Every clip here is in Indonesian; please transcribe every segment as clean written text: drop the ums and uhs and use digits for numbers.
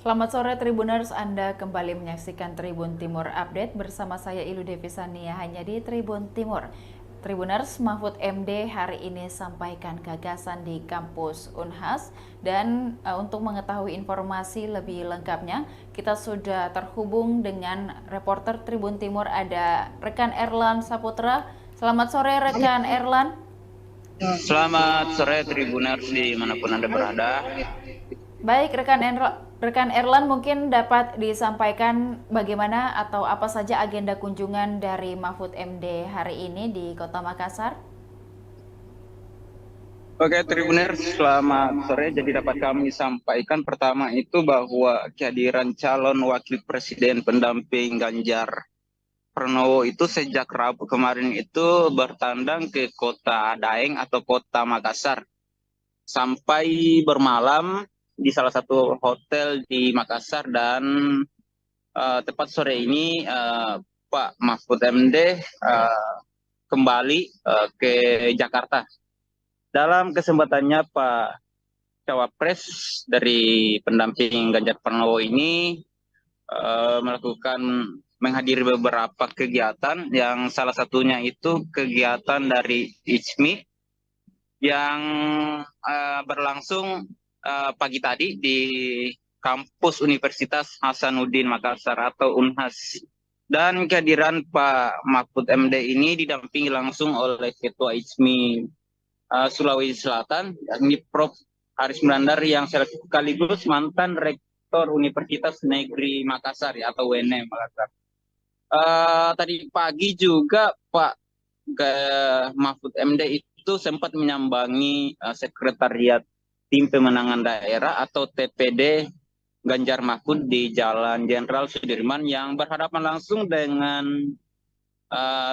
Selamat sore Tribuners, Anda kembali menyaksikan Tribun Timur Update bersama saya Ilu Devisania hanya di Tribun Timur. Tribuners, Mahfud MD hari ini sampaikan gagasan di kampus Unhas dan untuk mengetahui informasi lebih lengkapnya, kita sudah terhubung dengan reporter Tribun Timur ada rekan Erlan Saputra. Selamat sore rekan Erlan. Selamat sore Tribuners dimanapun Anda berada. Baik, rekan Erlan mungkin dapat disampaikan bagaimana atau apa saja agenda kunjungan dari Mahfud MD hari ini di Kota Makassar? Oke Tribuners, selamat sore. Jadi dapat kami sampaikan pertama itu bahwa kehadiran calon wakil presiden pendamping Ganjar Pranowo itu sejak Rabu kemarin itu bertandang ke kota Daeng atau kota Makassar sampai bermalam di salah satu hotel di Makassar dan tepat sore ini Pak Mahfud MD kembali ke Jakarta. Dalam kesempatannya Pak Cawapres dari pendamping Ganjar Pranowo ini melakukan menghadiri beberapa kegiatan yang salah satunya itu kegiatan dari ICMI yang berlangsung pagi tadi di kampus Universitas Hasanuddin Makassar atau Unhas. Dan kehadiran Pak Mahfud MD ini didampingi langsung oleh Ketua ICMI Sulawesi Selatan, yakni Prof. Aris Melandar yang sekaligus mantan Rektor Universitas Negeri Makassar atau UNM Makassar. Tadi pagi juga Pak Mahfud MD itu sempat menyambangi Sekretariat Tim Pemenangan Daerah atau TPD Ganjar Mahfud di Jalan Jenderal Sudirman yang berhadapan langsung dengan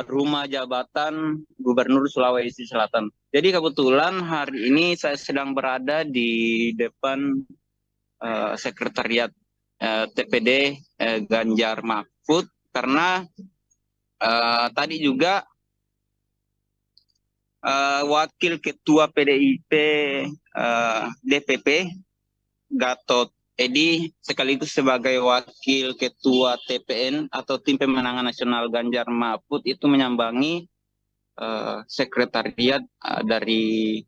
rumah jabatan Gubernur Sulawesi Selatan. Jadi kebetulan hari ini saya sedang berada di depan Sekretariat TPD Ganjar Mahfud karena tadi juga Wakil Ketua PDIP DPP Gatot Edi sekaligus sebagai Wakil Ketua TPN atau Tim Pemenangan Nasional Ganjar Mahfud itu menyambangi sekretariat dari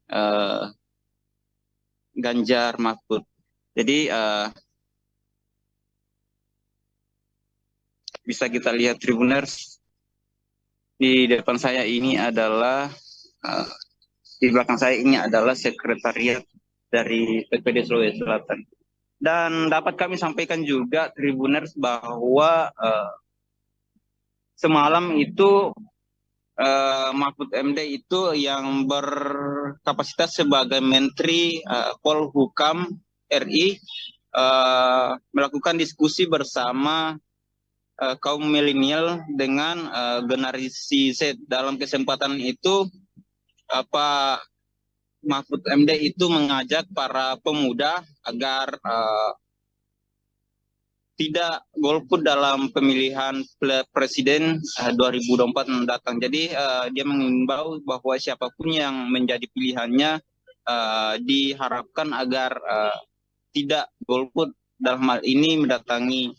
Ganjar Mahfud. Jadi bisa kita lihat Tribuners di depan saya ini adalah di belakang saya ini adalah sekretariat dari PPD Sulawesi Selatan. Dan dapat kami sampaikan juga Tribuners bahwa semalam itu Mahfud MD itu yang berkapasitas sebagai Menteri Polhukam RI melakukan diskusi bersama kaum milenial dengan generasi Z. Dalam kesempatan itu Pak Mahfud MD itu mengajak para pemuda agar tidak golput dalam pemilihan presiden 2024 mendatang. Jadi dia mengimbau bahwa siapapun yang menjadi pilihannya diharapkan agar tidak golput dalam hal ini mendatangi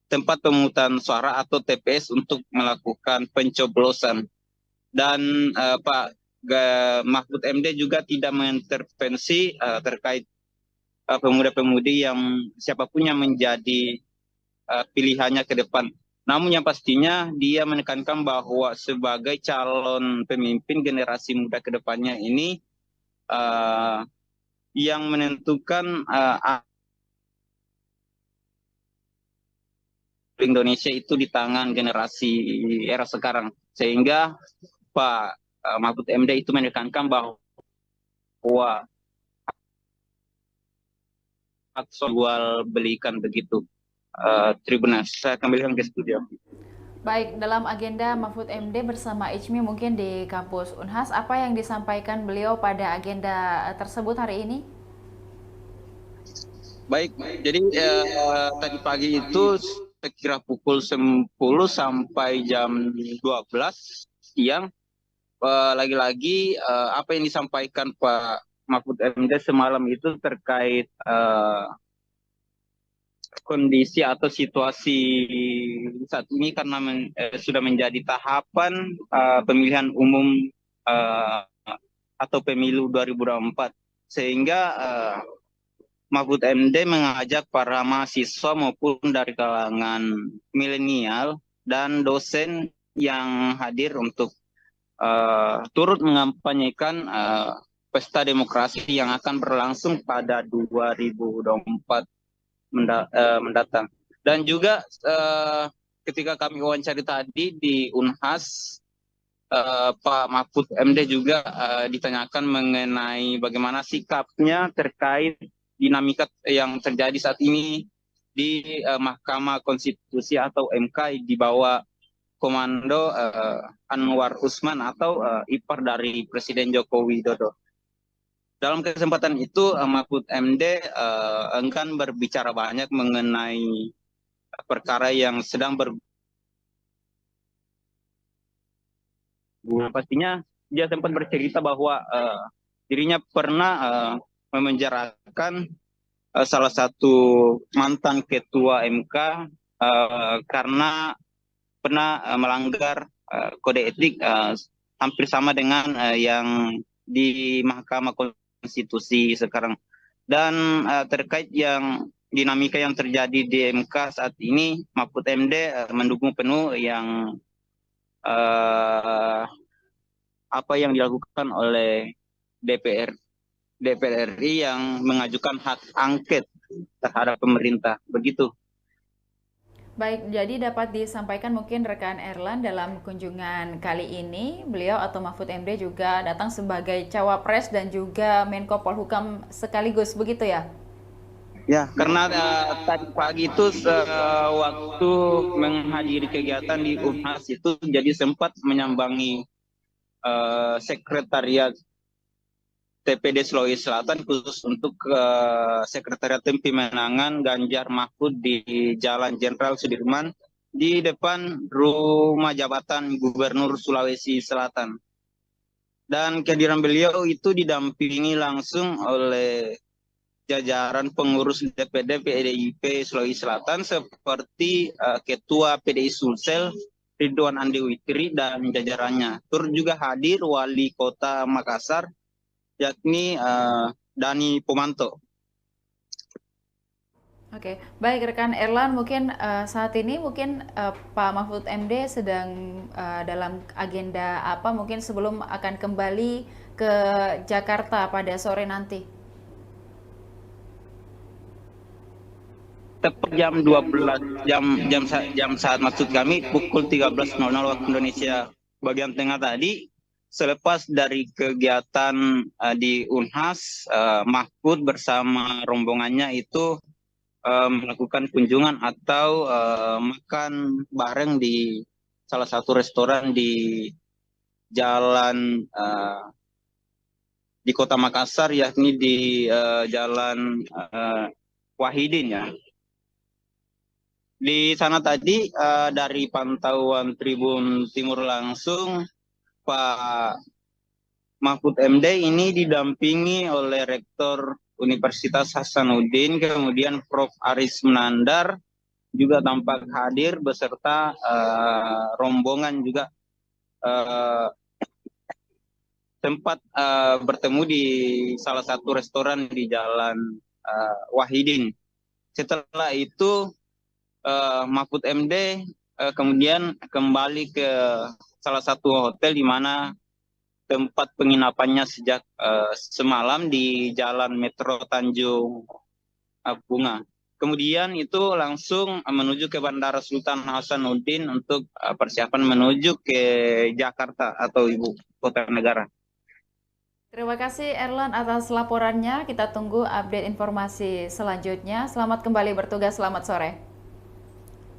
tempat pemungutan suara atau TPS untuk melakukan pencoblosan. Dan Pak Mahfud MD juga tidak mengintervensi terkait pemuda-pemudi yang siapapun yang menjadi pilihannya ke depan. Namun yang pastinya dia menekankan bahwa sebagai calon pemimpin generasi muda ke depannya ini yang menentukan Indonesia itu di tangan generasi era sekarang. Sehingga Pak Mahfud MD itu menekankan bahwa jual belikan begitu. Tribuners, saya kembalikan ke studio. Baik, dalam agenda Mahfud MD bersama ICMI mungkin di kampus Unhas, apa yang disampaikan beliau pada agenda tersebut hari ini? Baik, jadi tadi pagi itu sekira pukul 10 sampai jam 12 siang, lagi-lagi apa yang disampaikan Pak Mahfud MD semalam itu terkait kondisi atau situasi saat ini karena sudah menjadi tahapan pemilihan umum eh, atau pemilu 2024 sehingga Mahfud MD mengajak para mahasiswa maupun dari kalangan milenial dan dosen yang hadir untuk turut mengampanyekan pesta demokrasi yang akan berlangsung pada 2024 mendatang. Dan juga ketika kami wawancari tadi di Unhas, Pak Mahfud MD juga ditanyakan mengenai bagaimana sikapnya terkait dinamika yang terjadi saat ini di Mahkamah Konstitusi atau MK di bawah komando Anwar Usman atau ipar dari Presiden Joko Widodo. Dalam kesempatan itu Mahfud MD enggan berbicara banyak mengenai perkara yang sedang pastinya dia sempat bercerita bahwa dirinya pernah memenjarakan salah satu mantan ketua MK karena pernah melanggar kode etik hampir sama dengan yang di Mahkamah Konstitusi sekarang. Dan terkait yang dinamika yang terjadi di MK saat ini, Mahfud MD mendukung penuh yang apa yang dilakukan oleh DPR RI yang mengajukan hak angket terhadap pemerintah. Begitu. Baik, jadi dapat disampaikan mungkin rekan Erlan dalam kunjungan kali ini, beliau atau Mahfud MD juga datang sebagai cawapres dan juga Menko Polhukam sekaligus, begitu ya? Ya, karena tadi pagi itu waktu menghadiri kegiatan di Unhas itu jadi sempat menyambangi sekretariat TPD Sulawesi Selatan khusus untuk sekretariat tim pemenangan Ganjar Mahfud di Jalan Jenderal Sudirman di depan rumah jabatan Gubernur Sulawesi Selatan. Dan kehadiran beliau itu didampingi langsung oleh jajaran pengurus DPD PDIP Sulawesi Selatan seperti Ketua PDI Sulsel Ridwan Andi Witri dan jajarannya. Turut juga hadir Wali Kota Makassar yakni Dani Pomanto. Oke, baik rekan Erlan, mungkin saat ini mungkin Pak Mahfud MD sedang dalam agenda apa mungkin sebelum akan kembali ke Jakarta pada sore nanti? Tepat jam 12 jam saat maksud kami pukul 13.00 waktu Indonesia bagian tengah tadi. Selepas dari kegiatan di Unhas, Mahfud bersama rombongannya itu melakukan kunjungan atau makan bareng di salah satu restoran di jalan di Kota Makassar, yakni di Jalan Wahidin ya. Di sana tadi dari pantauan Tribun Timur langsung, Pak Mahfud MD ini didampingi oleh Rektor Universitas Hasanuddin, kemudian Prof. Aris Menandar juga tampak hadir beserta rombongan juga tempat bertemu di salah satu restoran di Jalan Wahidin. Setelah itu Mahfud MD kemudian kembali ke salah satu hotel di mana tempat penginapannya sejak semalam di Jalan Metro Tanjung Bunga. Kemudian itu langsung menuju ke Bandara Sultan Hasanuddin untuk persiapan menuju ke Jakarta atau ibu kota negara. Terima kasih Erlan atas laporannya. Kita tunggu update informasi selanjutnya. Selamat kembali bertugas, selamat sore.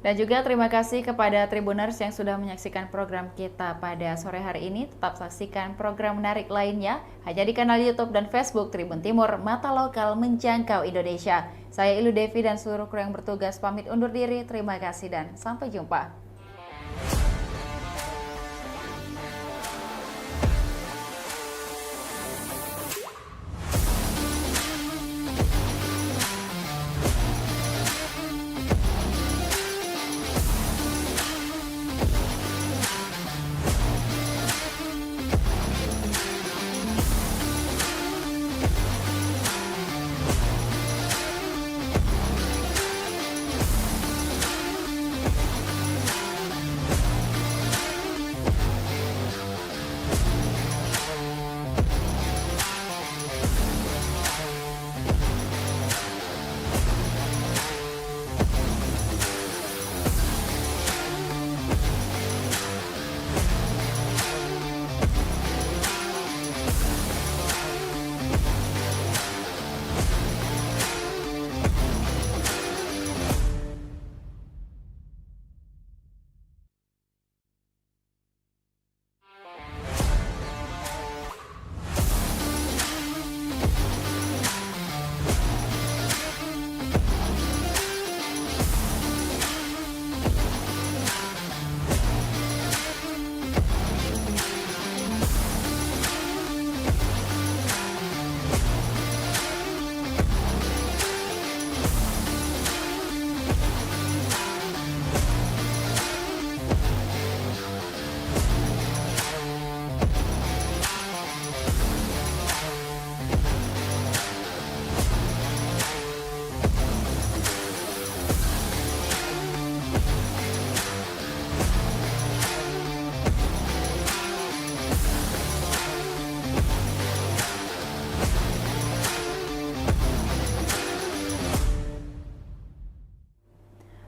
Dan juga terima kasih kepada Tribuners yang sudah menyaksikan program kita pada sore hari ini. Tetap saksikan program menarik lainnya hanya di kanal YouTube dan Facebook Tribun Timur, Mata Lokal Menjangkau Indonesia. Saya Ilu Devi dan seluruh kru yang bertugas pamit undur diri. Terima kasih dan sampai jumpa.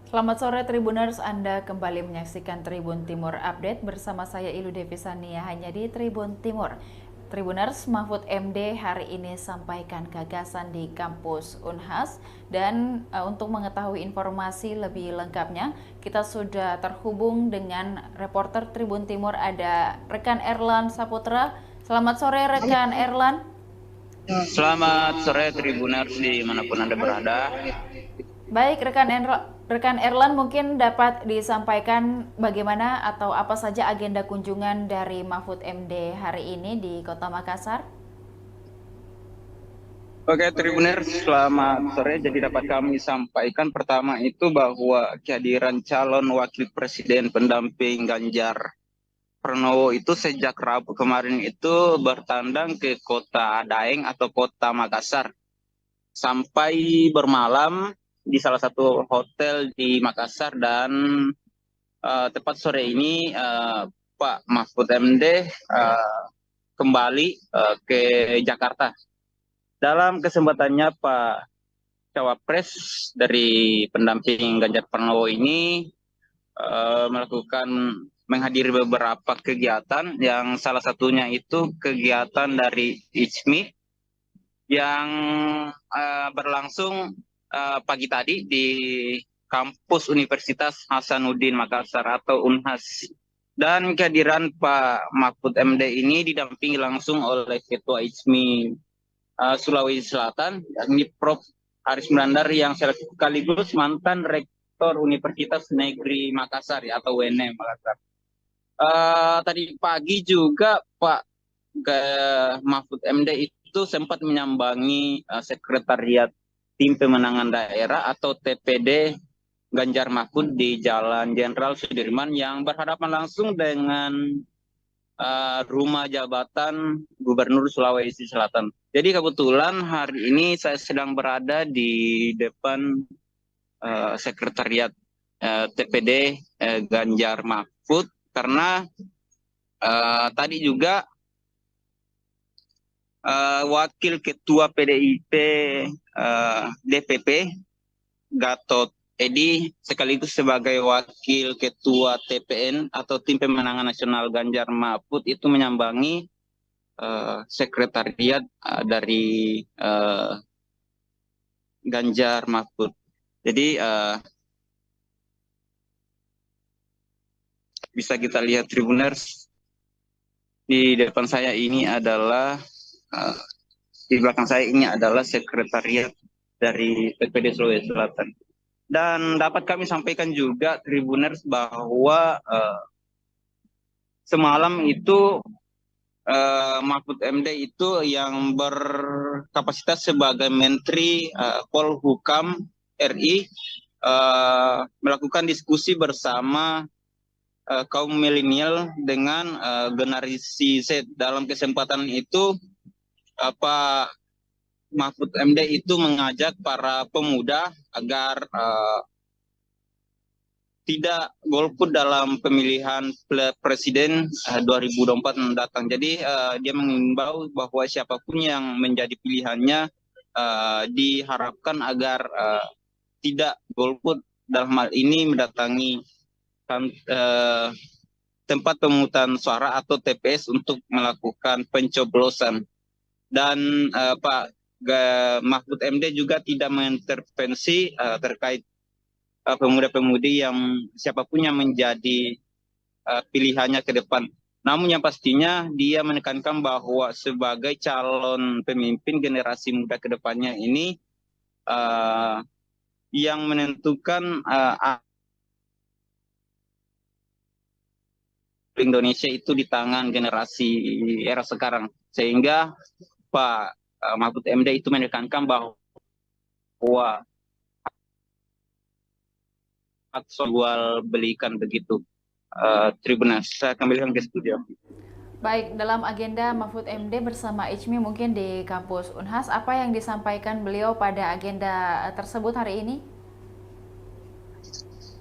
Selamat sore Tribuners, Anda kembali menyaksikan Tribun Timur Update bersama saya Ilu Devisania hanya di Tribun Timur. Tribuners, Mahfud MD hari ini sampaikan gagasan di kampus Unhas dan untuk mengetahui informasi lebih lengkapnya kita sudah terhubung dengan reporter Tribun Timur, ada rekan Erlan Saputra. Selamat sore rekan Erlan. Selamat sore Tribuners dimanapun Anda berada. Baik, rekan Erlan mungkin dapat disampaikan bagaimana atau apa saja agenda kunjungan dari Mahfud MD hari ini di Kota Makassar? Oke Tribuners, selamat sore. Jadi dapat kami sampaikan pertama itu bahwa kehadiran calon wakil presiden pendamping Ganjar Pranowo itu sejak Rabu kemarin itu bertandang ke kota Daeng atau kota Makassar sampai bermalam di salah satu hotel di Makassar dan tepat sore ini Pak Mahfud MD kembali ke Jakarta. Dalam kesempatannya Pak Cawapres dari pendamping Ganjar Pranowo ini melakukan menghadiri beberapa kegiatan yang salah satunya itu kegiatan dari ICMI yang berlangsung pagi tadi di kampus Universitas Hasanuddin Makassar atau Unhas. Dan kehadiran Pak Mahfud MD ini didampingi langsung oleh Ketua ICMI Sulawesi Selatan, yakni Prof. Aris Melandar yang sekaligus mantan Rektor Universitas Negeri Makassar ya, atau UNM Makassar. Tadi pagi juga Pak Mahfud MD itu sempat menyambangi sekretariat Tim Pemenangan Daerah atau TPD Ganjar Mahfud di Jalan Jenderal Sudirman yang berhadapan langsung dengan rumah jabatan Gubernur Sulawesi Selatan. Jadi kebetulan hari ini saya sedang berada di depan sekretariat TPD Ganjar Mahfud karena tadi juga Wakil Ketua PDIP DPP Gatot Edi sekaligus sebagai Wakil Ketua TPN atau Tim Pemenangan Nasional Ganjar Mahfud itu menyambangi sekretariat dari Ganjar Mahfud. Jadi bisa kita lihat Tribuners, di depan saya ini adalah di belakang saya ini adalah sekretariat dari TPD Sulawesi Selatan. Dan dapat kami sampaikan juga Tribuners bahwa semalam itu Mahfud MD itu yang berkapasitas sebagai Menteri Polhukam RI melakukan diskusi bersama kaum milenial dengan generasi Z. Dalam kesempatan itu Pak Mahfud MD itu mengajak para pemuda agar tidak golput dalam pemilihan presiden 2024 mendatang. Jadi dia mengimbau bahwa siapapun yang menjadi pilihannya diharapkan agar tidak golput, dalam hal ini mendatangi tempat pemungutan suara atau TPS untuk melakukan pencoblosan. Dan Pak Mahfud MD juga tidak mengintervensi terkait pemuda-pemudi yang siapapun yang menjadi pilihannya ke depan. Namun yang pastinya dia menekankan bahwa sebagai calon pemimpin generasi muda ke depannya ini yang menentukan Indonesia itu di tangan generasi era sekarang. Sehingga Pak Mahfud MD itu menekankan bahwa jual belikan begitu. Tribuners, saya kembalikan ke studio. Baik, dalam agenda Mahfud MD bersama ICMI mungkin di kampus Unhas, apa yang disampaikan beliau pada agenda tersebut hari ini?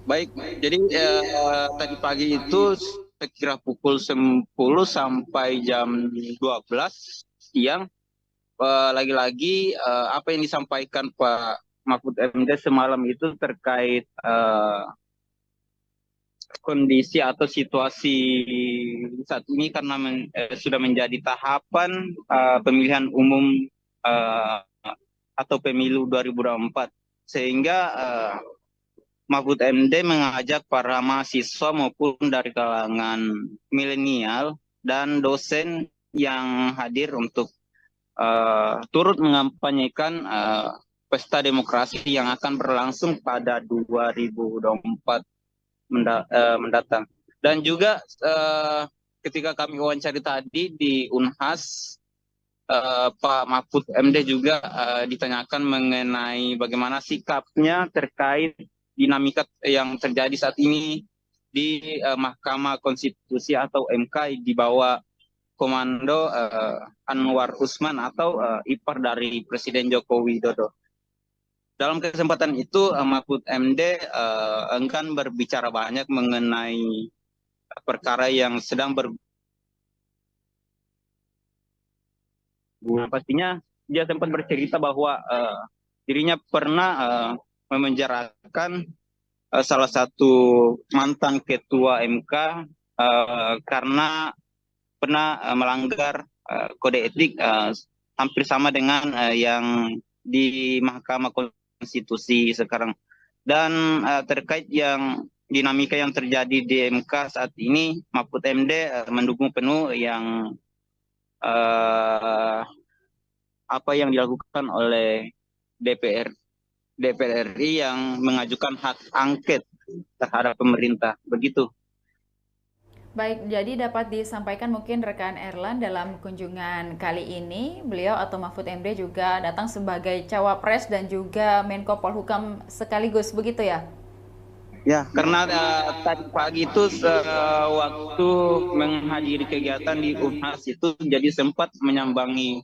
Baik, jadi tadi pagi itu sekira pukul 10 sampai jam 12 siang, lagi-lagi apa yang disampaikan Pak Mahfud MD semalam itu terkait kondisi atau situasi saat ini karena sudah menjadi tahapan pemilihan umum eh, atau pemilu 2024 sehingga Mahfud MD mengajak para mahasiswa maupun dari kalangan milenial dan dosen yang hadir untuk turut mengampanyekan pesta demokrasi yang akan berlangsung pada 2024 mendatang. Dan juga ketika kami wawancari tadi di Unhas, Pak Mahfud MD juga ditanyakan mengenai bagaimana sikapnya terkait dinamika yang terjadi saat ini di Mahkamah Konstitusi atau MK di bawah komando Anwar Usman atau ipar dari Presiden Joko Widodo. Dalam kesempatan itu Mahfud MD enggan berbicara banyak mengenai perkara yang sedang pastinya dia sempat bercerita bahwa dirinya pernah memenjarakan salah satu mantan ketua MK karena pernah melanggar kode etik hampir sama dengan yang di Mahkamah Konstitusi sekarang. Dan terkait yang dinamika yang terjadi di MK saat ini, Mahfud MD mendukung penuh yang apa yang dilakukan oleh DPR RI yang mengajukan hak angket terhadap pemerintah. Begitu. Baik, jadi dapat disampaikan mungkin rekan Erlan dalam kunjungan kali ini, beliau atau Mahfud MD juga datang sebagai cawapres dan juga Menko Polhukam sekaligus, begitu ya? Ya, karena tadi pagi itu waktu menghadiri kegiatan di Unhas itu jadi sempat menyambangi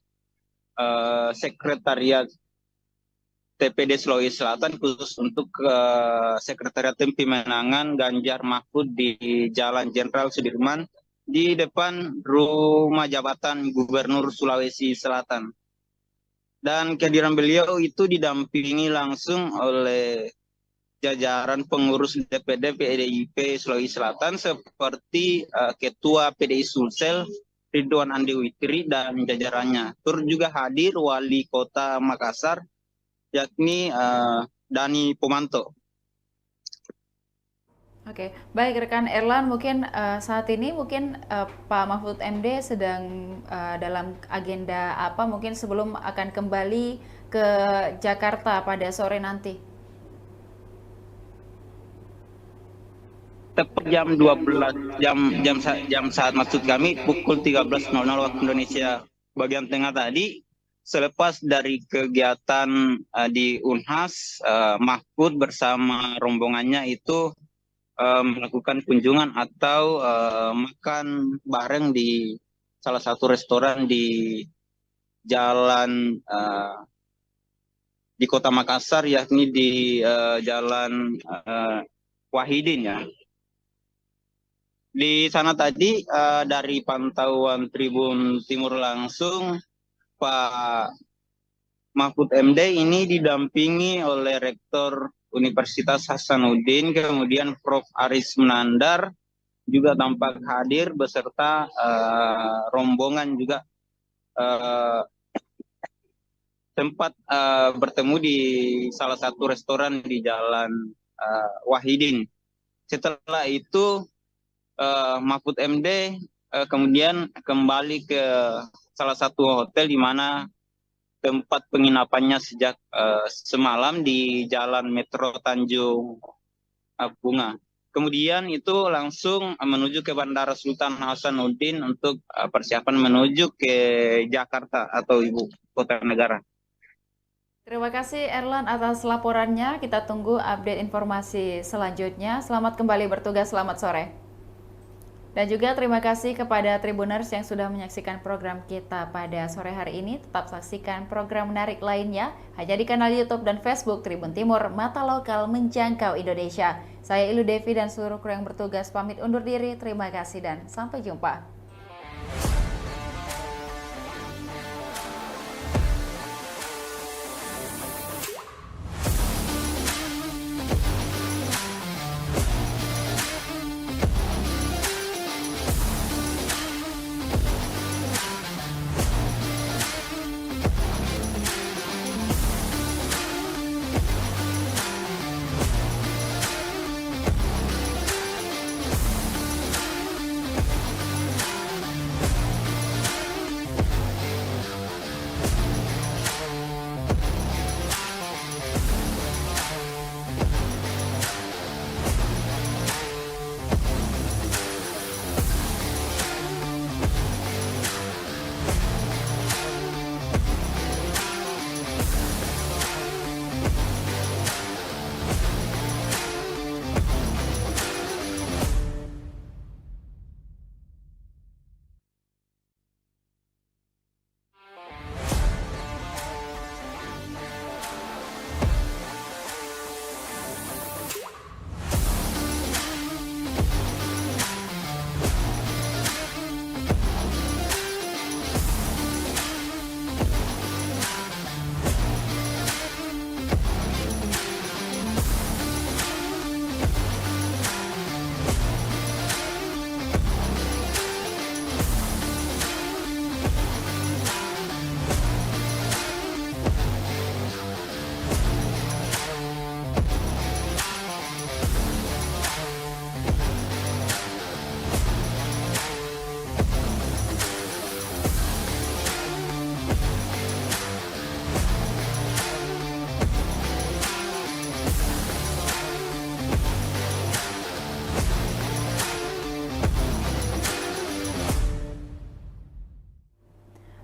sekretariat TPD Sulawesi Selatan khusus untuk Sekretariat Tim Pemenangan Ganjar Mahfud di Jalan Jenderal Sudirman di depan rumah jabatan Gubernur Sulawesi Selatan. Dan kehadiran beliau itu didampingi langsung oleh jajaran pengurus DPD PDIP Sulawesi Selatan seperti Ketua PDI Sulsel Ridwan Andi Witri dan jajarannya. Turut juga hadir Wali Kota Makassar yakni Dani Pomanto. Oke, baik rekan Erlan, mungkin saat ini mungkin Pak Mahfud MD sedang dalam agenda apa mungkin sebelum akan kembali ke Jakarta pada sore nanti? Tepat jam 12 jam saat maksud kami pukul 13.00 waktu Indonesia bagian tengah tadi. Selepas dari kegiatan di Unhas, Mahfud bersama rombongannya itu melakukan kunjungan atau makan bareng di salah satu restoran di jalan di Kota Makassar, yakni di Jalan Wahidin ya. Di sana tadi dari pantauan Tribun Timur langsung, Pak Mahfud MD ini didampingi oleh Rektor Universitas Hasanuddin, kemudian Prof. Aris Menandar juga tampak hadir beserta rombongan juga sempat bertemu di salah satu restoran di Jalan Wahidin. Setelah itu Mahfud MD kemudian kembali ke salah satu hotel di mana tempat penginapannya sejak semalam di Jalan Metro Tanjung Bunga. Kemudian itu langsung menuju ke Bandara Sultan Hasanuddin untuk persiapan menuju ke Jakarta atau ibu kota negara. Terima kasih Erlan atas laporannya. Kita tunggu update informasi selanjutnya. Selamat kembali bertugas, selamat sore. Dan juga terima kasih kepada Tribuners yang sudah menyaksikan program kita pada sore hari ini. Tetap saksikan program menarik lainnya hanya di kanal YouTube dan Facebook Tribun Timur, Mata Lokal Menjangkau Indonesia. Saya Ilu Devi dan seluruh kru yang bertugas pamit undur diri. Terima kasih dan sampai jumpa.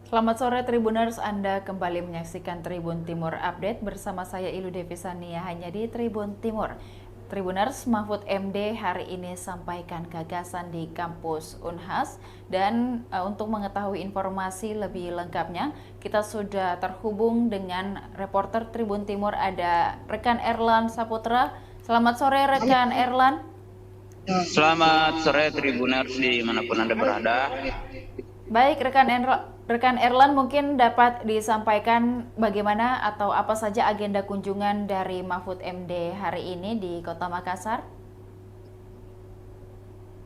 Selamat sore Tribuners, Anda kembali menyaksikan Tribun Timur Update bersama saya Ilu Devisania hanya di Tribun Timur. Tribuners, Mahfud MD hari ini sampaikan gagasan di kampus Unhas dan untuk mengetahui informasi lebih lengkapnya, kita sudah terhubung dengan reporter Tribun Timur, ada rekan Erlan Saputra. Selamat sore rekan Erlan. Selamat sore Tribuners dimanapun Anda berada. Baik, rekan Erlan mungkin dapat disampaikan bagaimana atau apa saja agenda kunjungan dari Mahfud MD hari ini di Kota Makassar?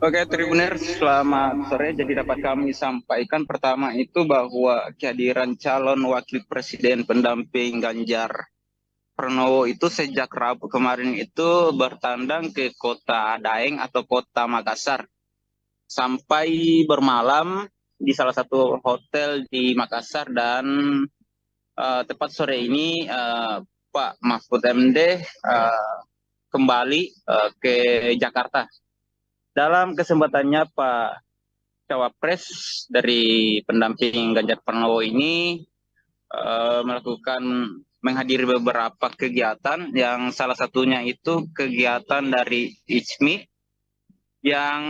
Oke Tribuners, selamat sore. Jadi dapat kami sampaikan pertama itu bahwa kehadiran calon wakil presiden pendamping Ganjar Pranowo itu sejak Rabu kemarin itu bertandang ke kota Daeng atau kota Makassar sampai bermalam di salah satu hotel di Makassar dan tepat sore ini Pak Mahfud MD kembali ke Jakarta. Dalam kesempatannya Pak Cawapres dari pendamping Ganjar Pranowo ini menghadiri beberapa kegiatan yang salah satunya itu kegiatan dari ICMI yang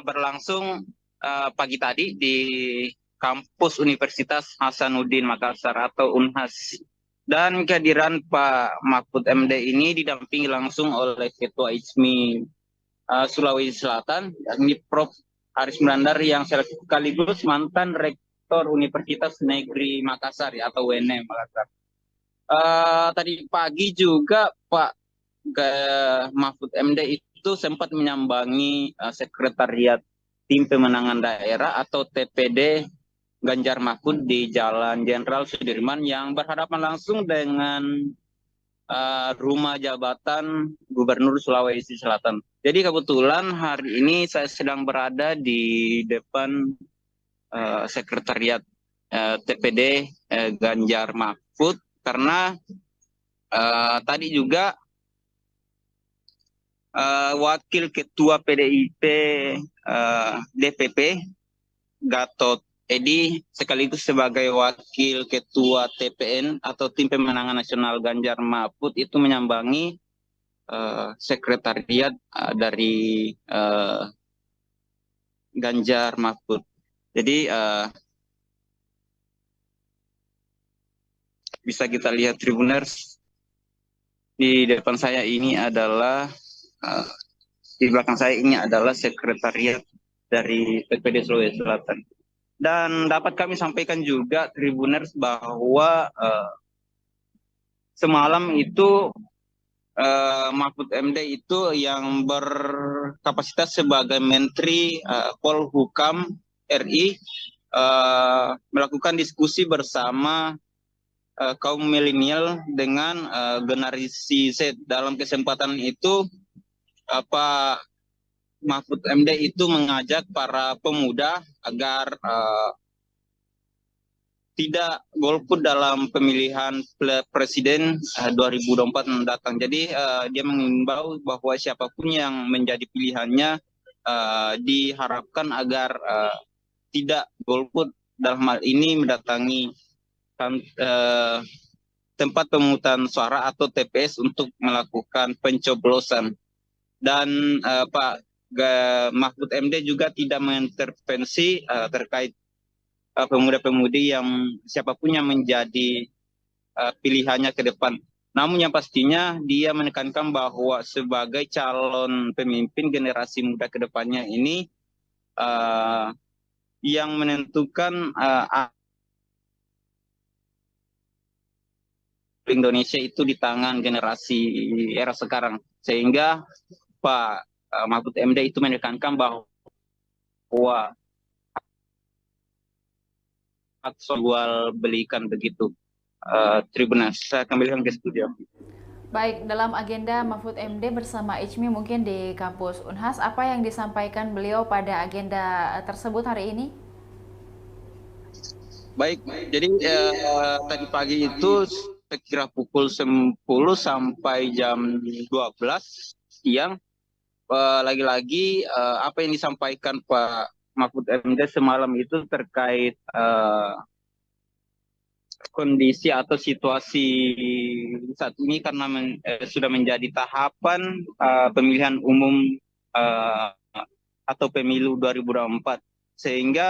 berlangsung pagi tadi di kampus Universitas Hasanuddin Makassar atau Unhas. Dan kehadiran Pak Mahfud MD ini didampingi langsung oleh Ketua ICMI Sulawesi Selatan, yakni Prof. Aris Melandar yang sekaligus mantan Rektor Universitas Negeri Makassar atau UNM Makassar. Tadi pagi juga Pak Mahfud MD itu sempat menyambangi sekretariat Tim Pemenangan Daerah atau TPD Ganjar Mahfud di Jalan Jenderal Sudirman yang berhadapan langsung dengan rumah jabatan Gubernur Sulawesi Selatan. Jadi kebetulan hari ini saya sedang berada di depan sekretariat TPD Ganjar Mahfud karena tadi juga Wakil Ketua PDIP DPP Gatot Edi sekaligus sebagai Wakil Ketua TPN atau Tim Pemenangan Nasional Ganjar Mahfud itu menyambangi sekretariat dari Ganjar Mahfud. Jadi bisa kita lihat Tribuners, di depan saya ini adalah di belakang saya ini adalah sekretariat dari TPD Sulawesi Selatan. Dan dapat kami sampaikan juga Tribuners bahwa semalam itu Mahfud MD itu yang berkapasitas sebagai Menteri Polhukam RI melakukan diskusi bersama kaum milenial dengan generasi Z. Dalam kesempatan itu Pak Mahfud MD itu mengajak para pemuda agar tidak golput dalam pemilihan presiden 2024 mendatang. Jadi dia mengimbau bahwa siapapun yang menjadi pilihannya diharapkan agar tidak golput dalam hal ini mendatangi tempat pemungutan suara atau TPS untuk melakukan pencoblosan. Dan Pak Mahfud MD juga tidak mengintervensi terkait pemuda-pemudi yang siapapun yang menjadi pilihannya ke depan. Namun yang pastinya dia menekankan bahwa sebagai calon pemimpin generasi muda ke depannya ini yang menentukan Indonesia itu di tangan generasi era sekarang. Sehingga Pak Mahfud MD itu menekankan bahwa jual belikan begitu. Tribuners, saya kembalikan ke studio. Baik, dalam agenda Mahfud MD bersama ICMI mungkin di kampus Unhas, apa yang disampaikan beliau pada agenda tersebut hari ini? Baik, jadi tadi pagi itu sekira pukul 10 sampai jam 12 siang, lagi-lagi apa yang disampaikan Pak Mahfud MD semalam itu terkait kondisi atau situasi saat ini karena sudah menjadi tahapan pemilihan umum eh, atau pemilu 2024 sehingga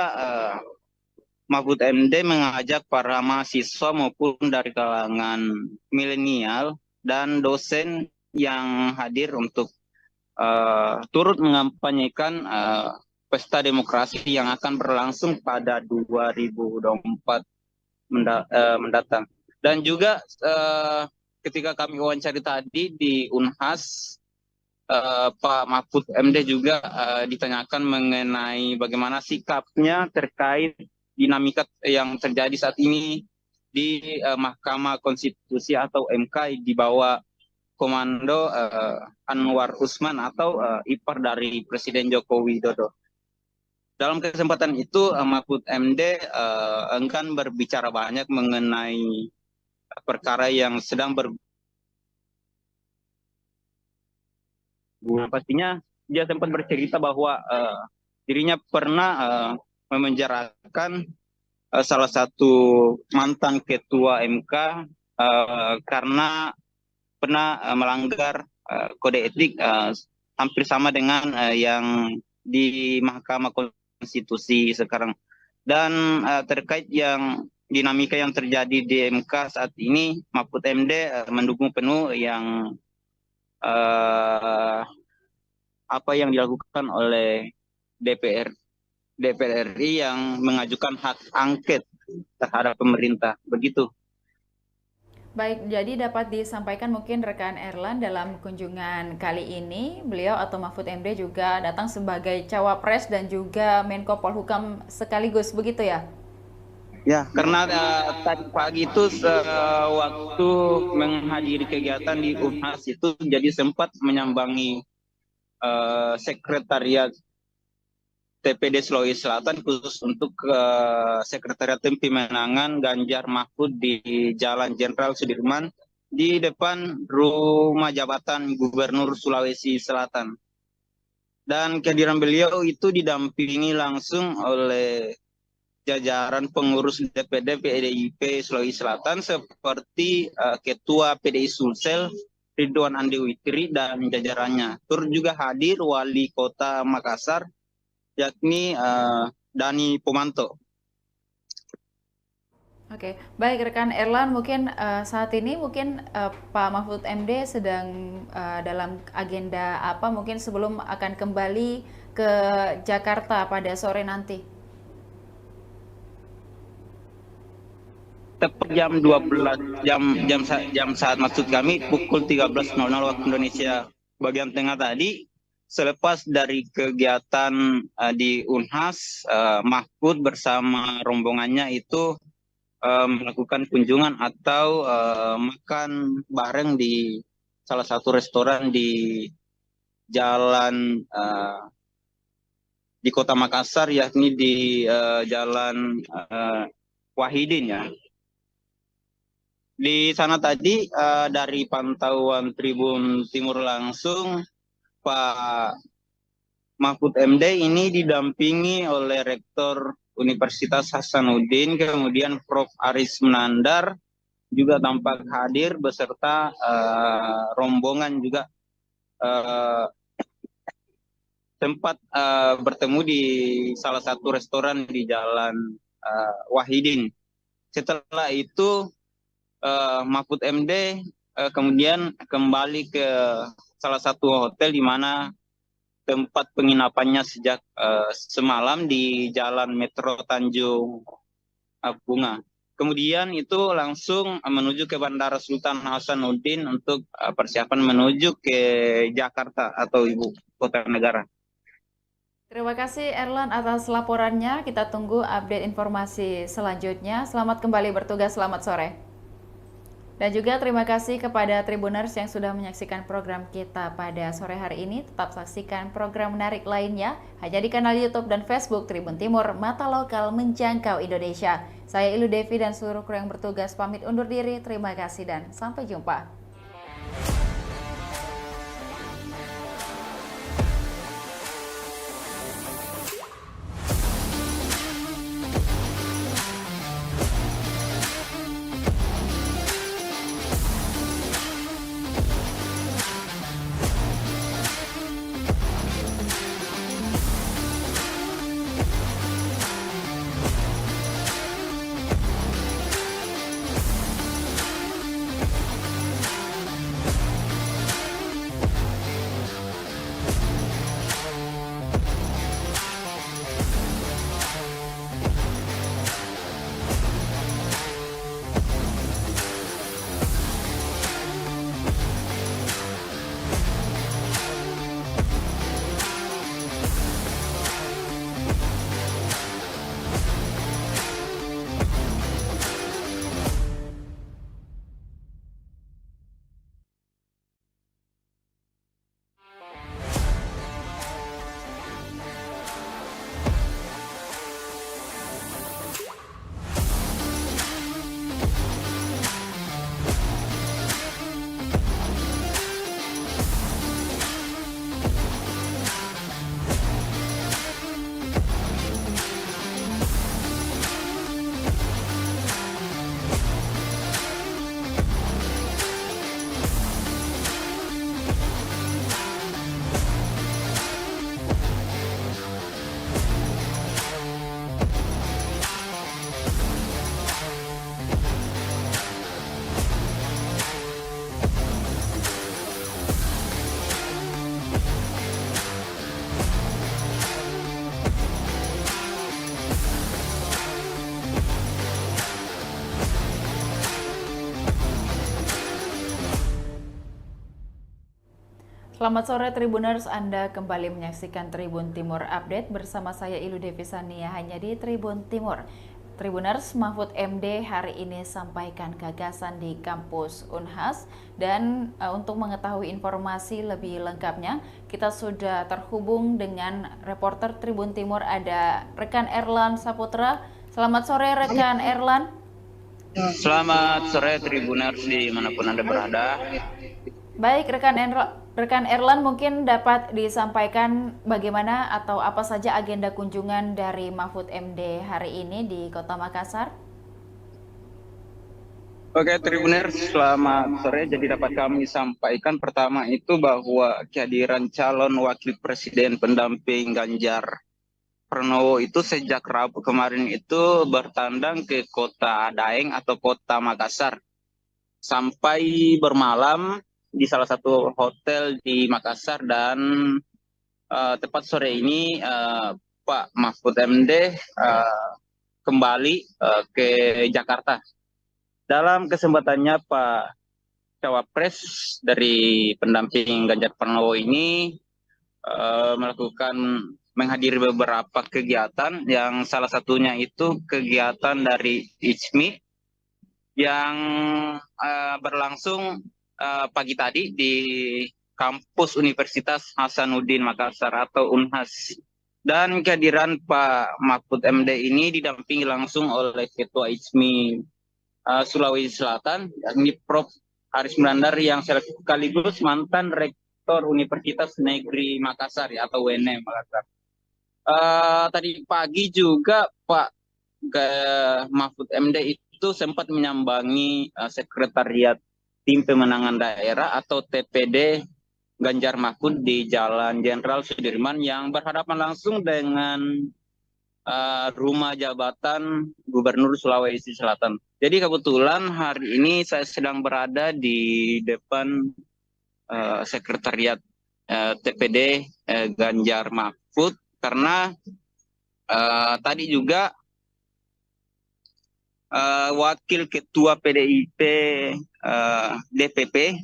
Mahfud MD mengajak para mahasiswa maupun dari kalangan milenial dan dosen yang hadir untuk turut mengampanyekan pesta demokrasi yang akan berlangsung pada 2024 mendatang. Dan juga ketika kami wawancari tadi di Unhas, Pak Mahfud MD juga ditanyakan mengenai bagaimana sikapnya terkait dinamika yang terjadi saat ini di Mahkamah Konstitusi atau MK di bawah komando Anwar Usman atau ipar dari Presiden Joko Widodo. Dalam kesempatan itu Mahfud MD enggan berbicara banyak mengenai perkara yang sedang pastinya dia sempat bercerita bahwa dirinya pernah memenjarakan salah satu mantan ketua MK karena pernah melanggar kode etik hampir sama dengan yang di Mahkamah Konstitusi sekarang. Dan terkait yang dinamika yang terjadi di MK saat ini, Mahfud MD mendukung penuh yang apa yang dilakukan oleh DPR RI yang mengajukan hak angket terhadap pemerintah. Begitu. Baik, jadi dapat disampaikan mungkin rekan Erlan dalam kunjungan kali ini, beliau atau Mahfud MD juga datang sebagai cawapres dan juga Menko Polhukam sekaligus, begitu ya? Ya, karena tadi pagi itu waktu menghadiri kegiatan di Unhas itu jadi sempat menyambangi sekretariat TPD Sulawesi Selatan khusus untuk sekretariat tim pemenangan Ganjar Mahfud di Jalan Jenderal Sudirman di depan rumah jabatan Gubernur Sulawesi Selatan. Dan kehadiran beliau itu didampingi langsung oleh jajaran pengurus DPD PDIP Sulawesi Selatan seperti Ketua PDI Sulsel Ridwan Andi Witri dan jajarannya. Turut juga hadir Wali Kota Makassar yakni Dani Pomanto. Oke, baik rekan Erlan, mungkin saat ini mungkin Pak Mahfud MD sedang dalam agenda apa mungkin sebelum akan kembali ke Jakarta pada sore nanti? Tepat jam 12 jam saat maksud kami pukul 13.00 waktu Indonesia bagian tengah tadi, selepas dari kegiatan di Unhas, Mahfud bersama rombongannya itu melakukan kunjungan atau makan bareng di salah satu restoran di jalan di Kota Makassar, yakni di Jalan Wahidin ya. Di sana tadi dari pantauan Tribun Timur langsung, Pak Mahfud MD ini didampingi oleh Rektor Universitas Hasanuddin, kemudian Prof. Aris Menandar juga tampak hadir beserta rombongan juga tempat bertemu di salah satu restoran di Jalan Wahidin. Setelah itu Mahfud MD kemudian kembali ke salah satu hotel di mana tempat penginapannya sejak semalam di Jalan Metro Tanjung Bunga. Kemudian itu langsung menuju ke Bandara Sultan Hasanuddin untuk persiapan menuju ke Jakarta atau ibu kota negara. Terima kasih Erlan atas laporannya. Kita tunggu update informasi selanjutnya. Selamat kembali bertugas, selamat sore. Dan juga terima kasih kepada Tribuners yang sudah menyaksikan program kita pada sore hari ini. Tetap saksikan program menarik lainnya hanya di kanal YouTube dan Facebook Tribun Timur, Mata Lokal Menjangkau Indonesia. Saya Ilu Devi dan seluruh kru yang bertugas pamit undur diri. Terima kasih dan sampai jumpa. Selamat sore Tribuners, Anda kembali menyaksikan Tribun Timur Update bersama saya Ilu Devisania hanya di Tribun Timur. Tribuners, Mahfud MD hari ini sampaikan gagasan di kampus Unhas dan untuk mengetahui informasi lebih lengkapnya kita sudah terhubung dengan reporter Tribun Timur, ada rekan Erlan Saputra. Selamat sore rekan Erlan. Selamat sore Tribuners dimanapun Anda berada. Baik, rekan Erlan mungkin dapat disampaikan bagaimana atau apa saja agenda kunjungan dari Mahfud MD hari ini di Kota Makassar? Oke Tribuners, selamat sore. Jadi dapat kami sampaikan pertama itu bahwa kehadiran calon wakil presiden pendamping Ganjar Pranowo itu sejak Rabu kemarin itu bertandang ke Kota Daeng atau Kota Makassar sampai bermalam di salah satu hotel di Makassar dan tepat sore ini Pak Mahfud MD kembali ke Jakarta. Dalam kesempatannya Pak Cawapres dari pendamping Ganjar Pranowo ini melakukan menghadiri beberapa kegiatan yang salah satunya itu kegiatan dari ICMI yang berlangsung pagi tadi di kampus Universitas Hasanuddin Makassar atau Unhas. Dan kehadiran Pak Mahfud MD ini didampingi langsung oleh Ketua ICMI Sulawesi Selatan, yakni Prof. Aris Brandar yang sekaligus mantan Rektor Universitas Negeri Makassar atau UNM Makassar. Tadi pagi juga Pak Mahfud MD itu sempat menyambangi sekretariat Tim Pemenangan Daerah atau TPD Ganjar Mahfud di Jalan Jenderal Sudirman yang berhadapan langsung dengan rumah jabatan Gubernur Sulawesi Selatan. Jadi kebetulan hari ini saya sedang berada di depan sekretariat TPD Ganjar Mahfud karena tadi juga Wakil Ketua PDIP DPP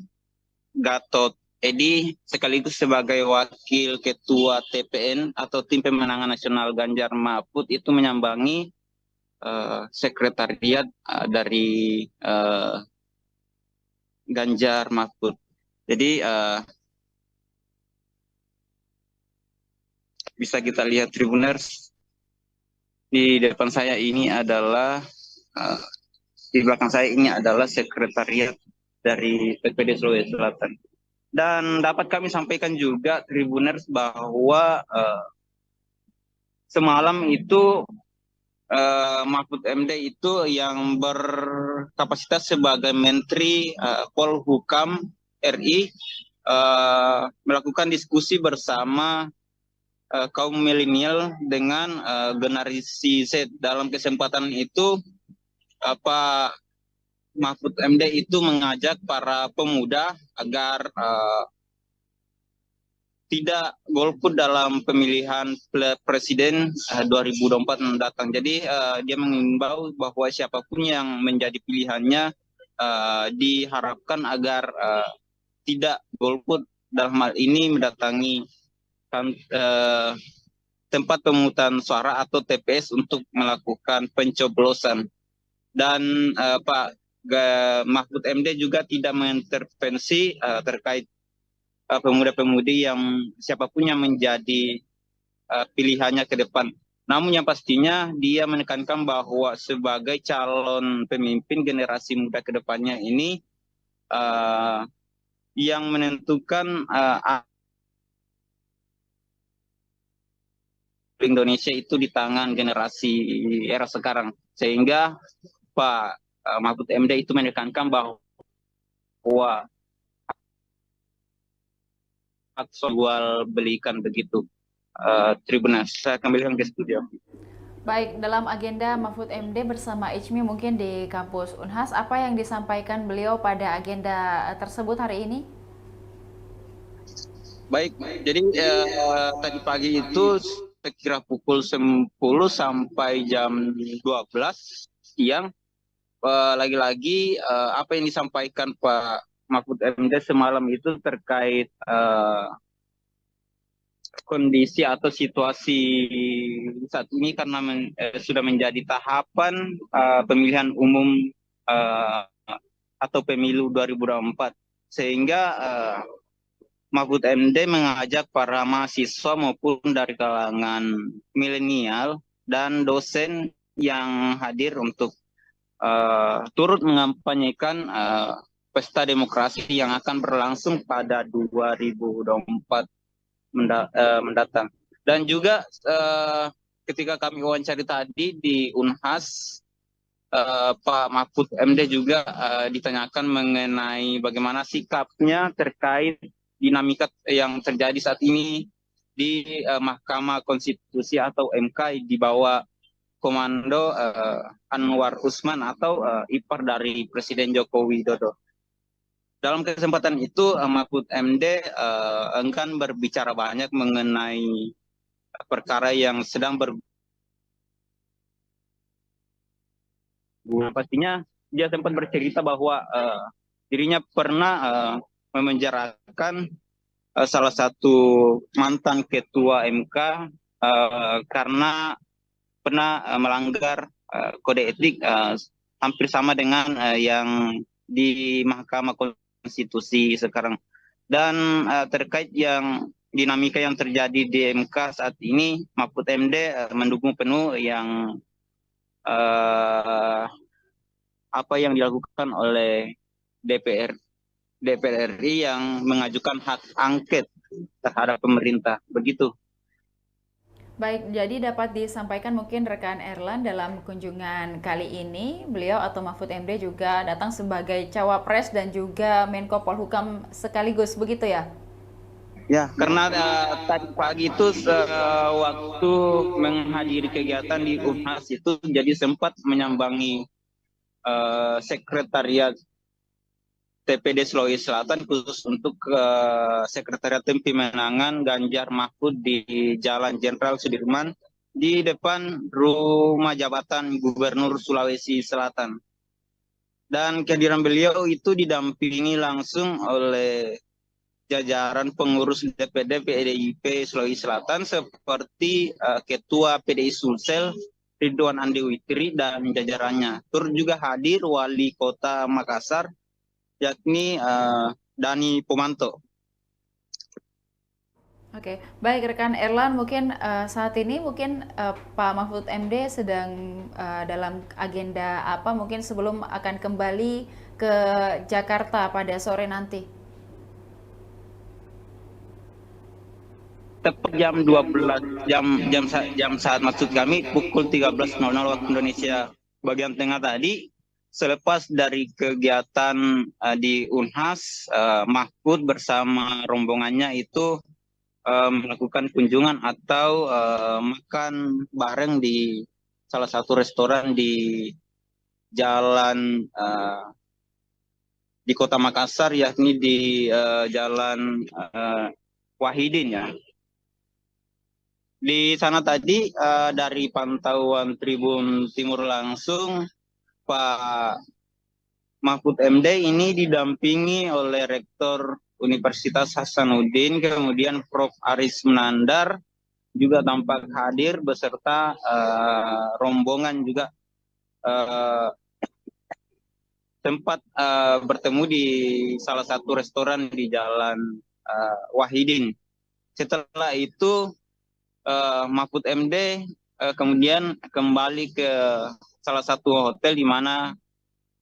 Gatot Edi sekaligus sebagai Wakil Ketua TPN atau Tim Pemenangan Nasional Ganjar Mahfud itu menyambangi sekretariat dari Ganjar Mahfud. Jadi bisa kita lihat Tribuners, di depan saya ini adalah di belakang saya ini adalah sekretariat dari PPD Sulawesi Selatan. Dan dapat kami sampaikan juga Tribuners bahwa semalam itu Mahfud MD itu yang berkapasitas sebagai Menteri Polhukam RI melakukan diskusi bersama kaum milenial dengan generasi Z. Dalam kesempatan itu Pak Mahfud MD itu mengajak para pemuda agar tidak golput dalam pemilihan presiden 2024 mendatang. Jadi dia mengimbau bahwa siapapun yang menjadi pilihannya diharapkan agar tidak golput, dalam hal ini mendatangi tempat pemungutan suara atau TPS untuk melakukan pencoblosan. Dan Pak Mahfud MD juga tidak mengintervensi terkait pemuda-pemudi yang siapapun yang menjadi pilihannya ke depan. Namun yang pastinya dia menekankan bahwa sebagai calon pemimpin generasi muda ke depannya ini yang menentukan Indonesia itu di tangan generasi era sekarang. Sehingga Pak Mahfud MD itu menekankan bahwa jual belikan begitu. Tribuners, saya kembalikan ke studio. Baik, dalam agenda Mahfud MD bersama ICMI mungkin di kampus Unhas, apa yang disampaikan beliau pada agenda tersebut hari ini? Baik, jadi tadi pagi itu sekira pukul 10 sampai jam 12 siang, lagi-lagi apa yang disampaikan Pak Mahfud MD semalam itu terkait kondisi atau situasi saat ini karena sudah menjadi tahapan pemilihan umum eh, atau pemilu 2024 sehingga Mahfud MD mengajak para mahasiswa maupun dari kalangan milenial dan dosen yang hadir untuk turut mengampanyekan pesta demokrasi yang akan berlangsung pada 2024 mendatang. Dan juga ketika kami wawancari tadi di Unhas, Pak Mahfud MD juga ditanyakan mengenai bagaimana sikapnya terkait dinamika yang terjadi saat ini di Mahkamah Konstitusi atau MK di bawah komando Anwar Usman atau ipar dari Presiden Joko Widodo. Dalam kesempatan itu, Mahfud MD enggan berbicara banyak mengenai perkara yang sedang pastinya dia sempat bercerita bahwa dirinya pernah memenjarakan salah satu mantan ketua MK karena pernah melanggar kode etik hampir sama dengan yang di Mahkamah Konstitusi sekarang. Dan terkait yang dinamika yang terjadi di MK saat ini, Mahfud MD mendukung penuh yang apa yang dilakukan oleh DPR RI yang mengajukan hak angket terhadap pemerintah. Begitu. Baik, jadi dapat disampaikan mungkin rekan Erlan dalam kunjungan kali ini, beliau atau Mahfud MD juga datang sebagai cawapres dan juga Menko Polhukam sekaligus, begitu ya? Ya, karena tadi pagi itu waktu menghadiri kegiatan di Unhas itu jadi sempat menyambangi sekretariat TPD Sulawesi Selatan khusus untuk sekretariat tim pemenangan Ganjar Mahfud di Jalan Jenderal Sudirman di depan rumah jabatan Gubernur Sulawesi Selatan. Dan kehadiran beliau itu didampingi langsung oleh jajaran pengurus DPD PDIP Sulawesi Selatan seperti Ketua PDI Sulsel Ridwan Andi Witri dan jajarannya. Turut juga hadir Wali Kota Makassar yakni Dani Pomanto. Oke, baik rekan Erlan, mungkin saat ini mungkin Pak Mahfud MD sedang dalam agenda apa mungkin sebelum akan kembali ke Jakarta pada sore nanti? Tepat jam 12 jam saat maksud kami pukul 13.00 waktu Indonesia bagian tengah tadi, selepas dari kegiatan di Unhas, Mahfud bersama rombongannya itu melakukan kunjungan atau makan bareng di salah satu restoran di jalan di Kota Makassar, yakni di Jalan Wahidin ya. Di sana tadi dari pantauan Tribun Timur langsung, Pak Mahfud MD ini didampingi oleh Rektor Universitas Hasanuddin, kemudian Prof. Aris Menandar juga tampak hadir beserta rombongan juga tempat bertemu di salah satu restoran di Jalan Wahidin. Setelah itu Mahfud MD kemudian kembali ke salah satu hotel di mana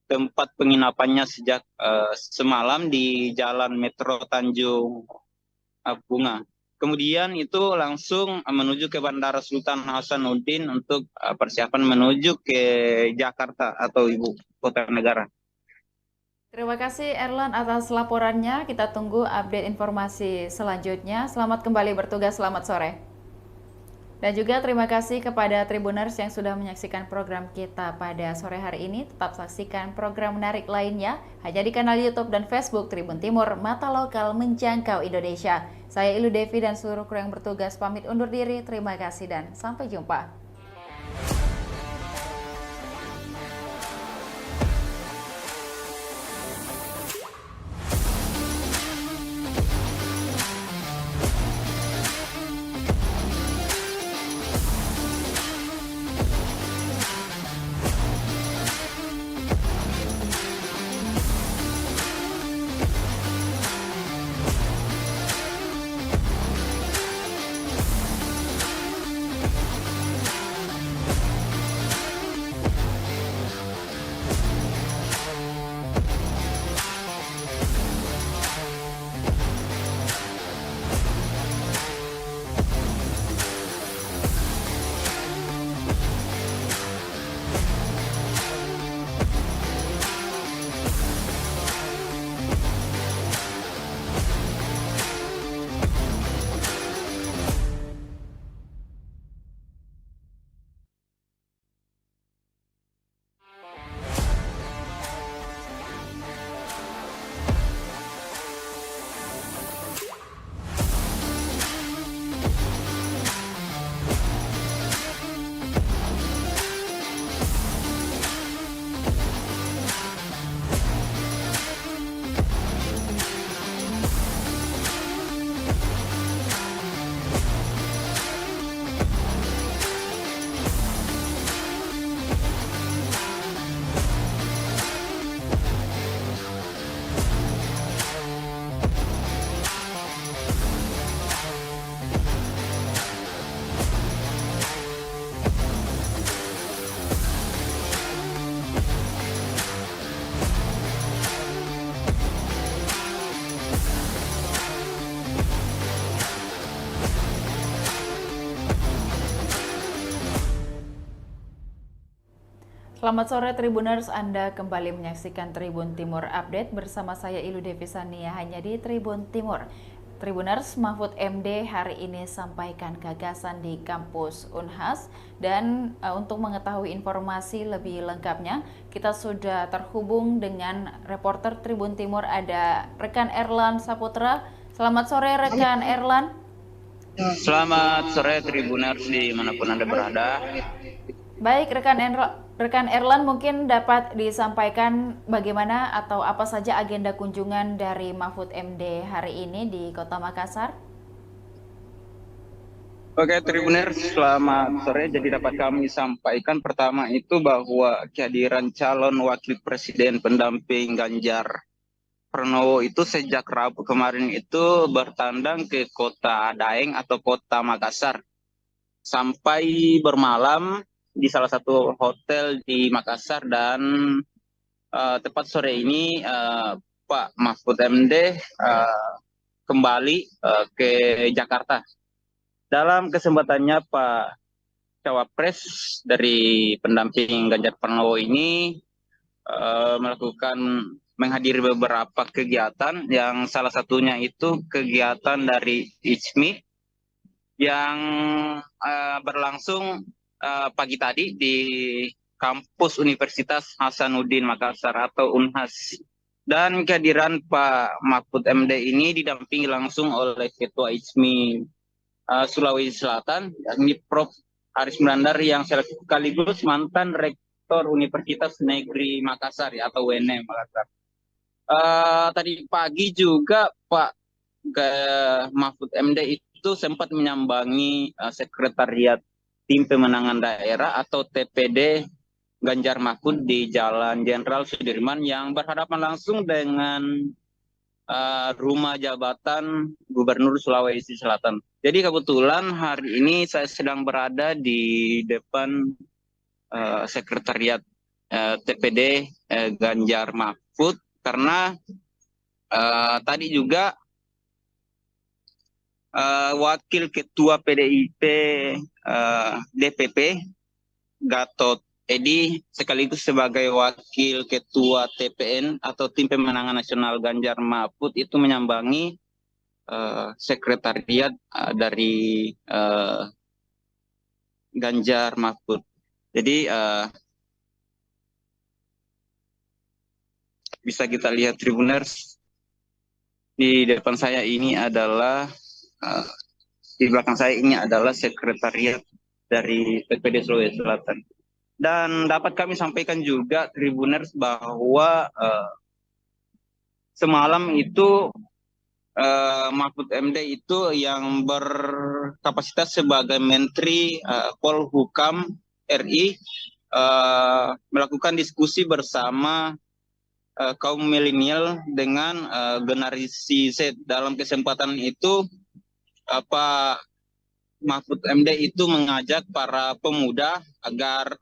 tempat penginapannya sejak semalam di Jalan Metro Tanjung Bunga. Kemudian itu langsung menuju ke Bandara Sultan Hasanuddin untuk persiapan menuju ke Jakarta atau ibu kota negara. Terima kasih Erlan atas laporannya. Kita tunggu update informasi selanjutnya. Selamat kembali bertugas, selamat sore. Dan juga terima kasih kepada Tribuners yang sudah menyaksikan program kita pada sore hari ini. Tetap saksikan program menarik lainnya hanya di kanal YouTube dan Facebook Tribun Timur, Mata Lokal Menjangkau Indonesia. Saya Ilu Devi dan seluruh kru yang bertugas pamit undur diri. Terima kasih dan sampai jumpa. Selamat sore Tribuners, Anda kembali menyaksikan Tribun Timur Update bersama saya Ilu Devisania hanya di Tribun Timur. Tribuners, Mahfud MD hari ini sampaikan gagasan di kampus Unhas dan untuk mengetahui informasi lebih lengkapnya kita sudah terhubung dengan reporter Tribun Timur, ada rekan Erlan Saputra. Selamat sore rekan Erlan. Selamat sore Tribuners dimanapun Anda berada. Baik, rekan Erlan mungkin dapat disampaikan bagaimana atau apa saja agenda kunjungan dari Mahfud MD hari ini di Kota Makassar? Oke Tribuners, selamat sore. Jadi dapat kami sampaikan pertama itu bahwa kehadiran calon wakil presiden pendamping Ganjar Pranowo itu sejak Rabu kemarin itu bertandang ke Kota Daeng atau Kota Makassar sampai bermalam di salah satu hotel di Makassar dan tepat sore ini Pak Mahfud MD kembali ke Jakarta. Dalam kesempatannya Pak Cawapres dari pendamping Ganjar Pranowo ini melakukan menghadiri beberapa kegiatan yang salah satunya itu kegiatan dari ICMI yang berlangsung pagi tadi di kampus Universitas Hasanuddin Makassar atau Unhas. Dan kehadiran Pak Mahfud MD ini didampingi langsung oleh Ketua ICMI Sulawesi Selatan, yakni Prof. Aris Mirandar yang sekaligus mantan Rektor Universitas Negeri Makassar atau UNM Makassar. Tadi pagi juga Pak Mahfud MD itu sempat menyambangi sekretariat Tim Pemenangan Daerah atau TPD Ganjar Mahfud di Jalan Jenderal Sudirman yang berhadapan langsung dengan rumah jabatan Gubernur Sulawesi Selatan. Jadi kebetulan hari ini saya sedang berada di depan sekretariat TPD Ganjar Mahfud karena tadi juga Wakil Ketua PDIP DPP Gatot Edi sekaligus sebagai Wakil Ketua TPN atau Tim Pemenangan Nasional Ganjar Mahfud itu menyambangi sekretariat dari Ganjar Mahfud. Jadi bisa kita lihat Tribuners, di depan saya ini adalah di belakang saya ini adalah sekretariat dari TPD Sulawesi Selatan. Dan dapat kami sampaikan juga Tribuners bahwa semalam itu Mahfud MD itu yang berkapasitas sebagai Menteri Polhukam RI melakukan diskusi bersama kaum milenial dengan generasi Z. Dalam kesempatan itu Pak Mahfud MD itu mengajak para pemuda agar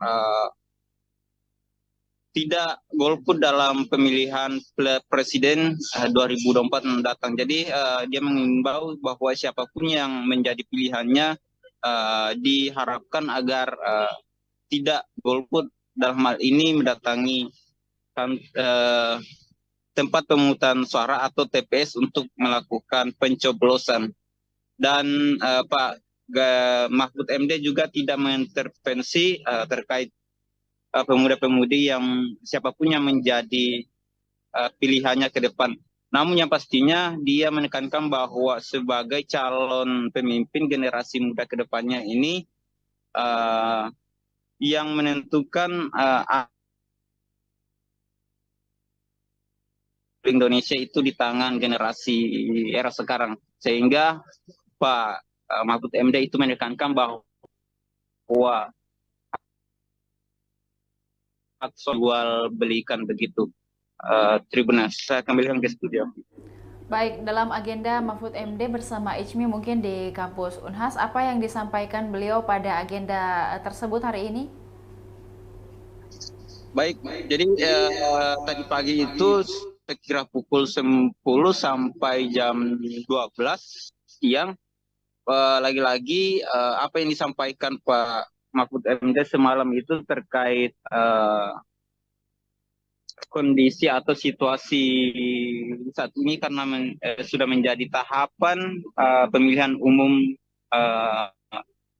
tidak golput dalam pemilihan presiden 2024 mendatang. Jadi dia mengimbau bahwa siapapun yang menjadi pilihannya diharapkan agar tidak golput, dalam hal ini mendatangi tempat pemungutan suara atau TPS untuk melakukan pencoblosan. Dan Pak Mahfud MD juga tidak mengintervensi terkait pemuda-pemudi yang siapapun yang menjadi pilihannya ke depan. Namun yang pastinya dia menekankan bahwa sebagai calon pemimpin generasi muda ke depannya ini yang menentukan Indonesia itu di tangan generasi era sekarang. Sehingga Pak Mahfud MD itu menekankan bahwa jual belikan begitu. Tribuners, saya kembalikan ke studio. Baik, dalam agenda Mahfud MD bersama ICMI mungkin di kampus Unhas, apa yang disampaikan beliau pada agenda tersebut hari ini? Baik, jadi tadi pagi itu sekira pukul 10 sampai jam 12 siang, lagi-lagi apa yang disampaikan Pak Mahfud MD semalam itu terkait kondisi atau situasi saat ini karena sudah menjadi tahapan pemilihan umum eh,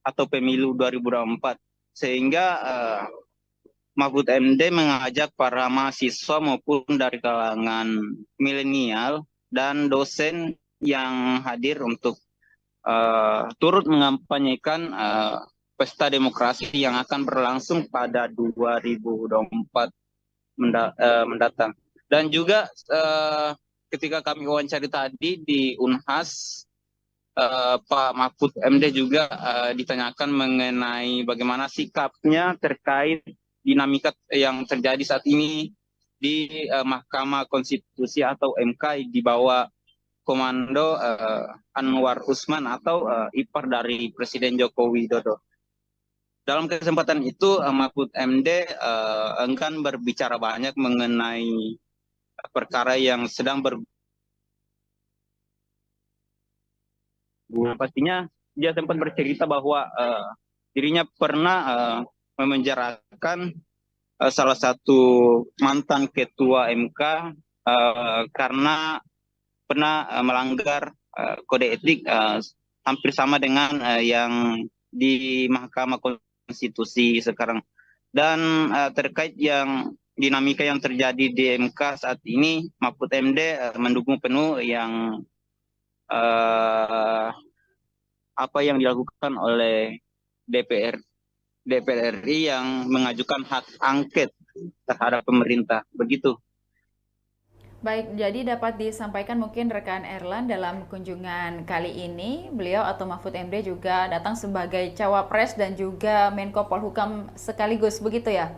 atau pemilu 2024 sehingga Mahfud MD mengajak para mahasiswa maupun dari kalangan milenial dan dosen yang hadir untuk turut mengampanyekan pesta demokrasi yang akan berlangsung pada 2024 mendatang. Dan juga ketika kami wawancari tadi di Unhas, Pak Mahfud MD juga ditanyakan mengenai bagaimana sikapnya terkait dinamika yang terjadi saat ini di Mahkamah Konstitusi atau MK di bawah komando Anwar Usman atau ipar dari Presiden Joko Widodo. Dalam kesempatan itu Mahfud MD enggan berbicara banyak mengenai perkara yang sedang pastinya dia sempat bercerita bahwa dirinya pernah memenjarakan salah satu mantan ketua MK karena pernah melanggar kode etik hampir sama dengan yang di Mahkamah Konstitusi sekarang. Dan terkait yang dinamika yang terjadi di MK saat ini, Mahfud MD mendukung penuh yang apa yang dilakukan oleh DPR RI yang mengajukan hak angket terhadap pemerintah. Begitu. Baik, jadi dapat disampaikan mungkin rekan Erlan dalam kunjungan kali ini, beliau atau Mahfud MD juga datang sebagai cawapres dan juga Menko Polhukam sekaligus, begitu ya?